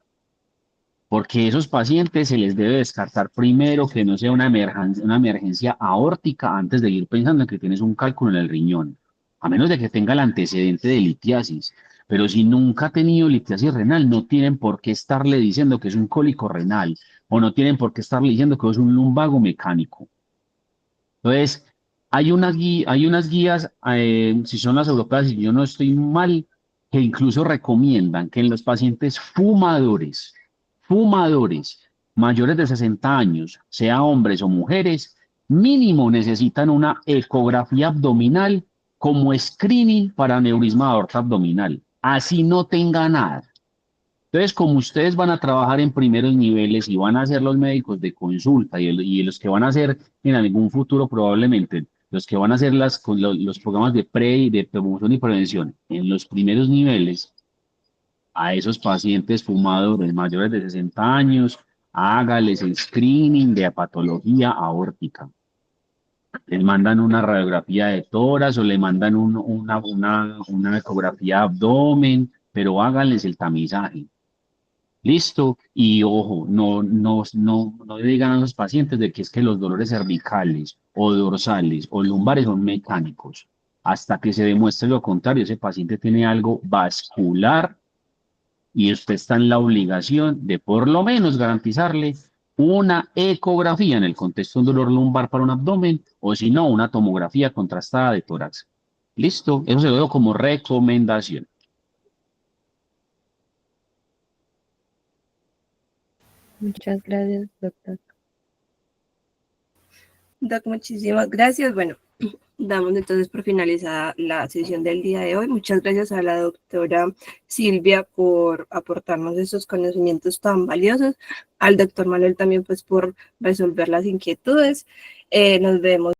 Speaker 5: porque esos pacientes se les debe descartar primero que no sea una emergencia aórtica antes de ir pensando en que tienes un cálculo en el riñón, a menos de que tenga el antecedente de litiasis. Pero si nunca ha tenido litiasis renal, no tienen por qué estarle diciendo que es un cólico renal o no tienen por qué estarle diciendo que es un lumbago mecánico. Entonces, hay unas guías, si son las europeas, y yo no estoy mal, que incluso recomiendan que en los pacientes fumadores mayores de 60 años, sea hombres o mujeres, mínimo necesitan una ecografía abdominal como screening para aneurisma de aorta abdominal, así no tenga nada. Entonces, como ustedes van a trabajar en primeros niveles y van a ser los médicos de consulta y los que van a hacer en algún futuro probablemente, los que van a hacer los programas de promoción y prevención en los primeros niveles, a esos pacientes fumadores mayores de 60 años, hágales el screening de patología aórtica. Les mandan una radiografía de tórax o le mandan una ecografía de abdomen, pero háganles el tamizaje. Listo, y ojo, no le digan a los pacientes de que es que los dolores cervicales o dorsales o lumbares son mecánicos. Hasta que se demuestre lo contrario, ese paciente tiene algo vascular y usted está en la obligación de por lo menos garantizarle una ecografía en el contexto de un dolor lumbar para un abdomen o si no, una tomografía contrastada de tórax. Listo, eso se lo doy como recomendación.
Speaker 4: Muchas gracias, doctor. Doc, muchísimas gracias. Bueno, damos entonces por finalizada la sesión del día de hoy. Muchas gracias a la doctora Silvia por aportarnos esos conocimientos tan valiosos, al doctor Manuel también pues por resolver las inquietudes. Nos vemos.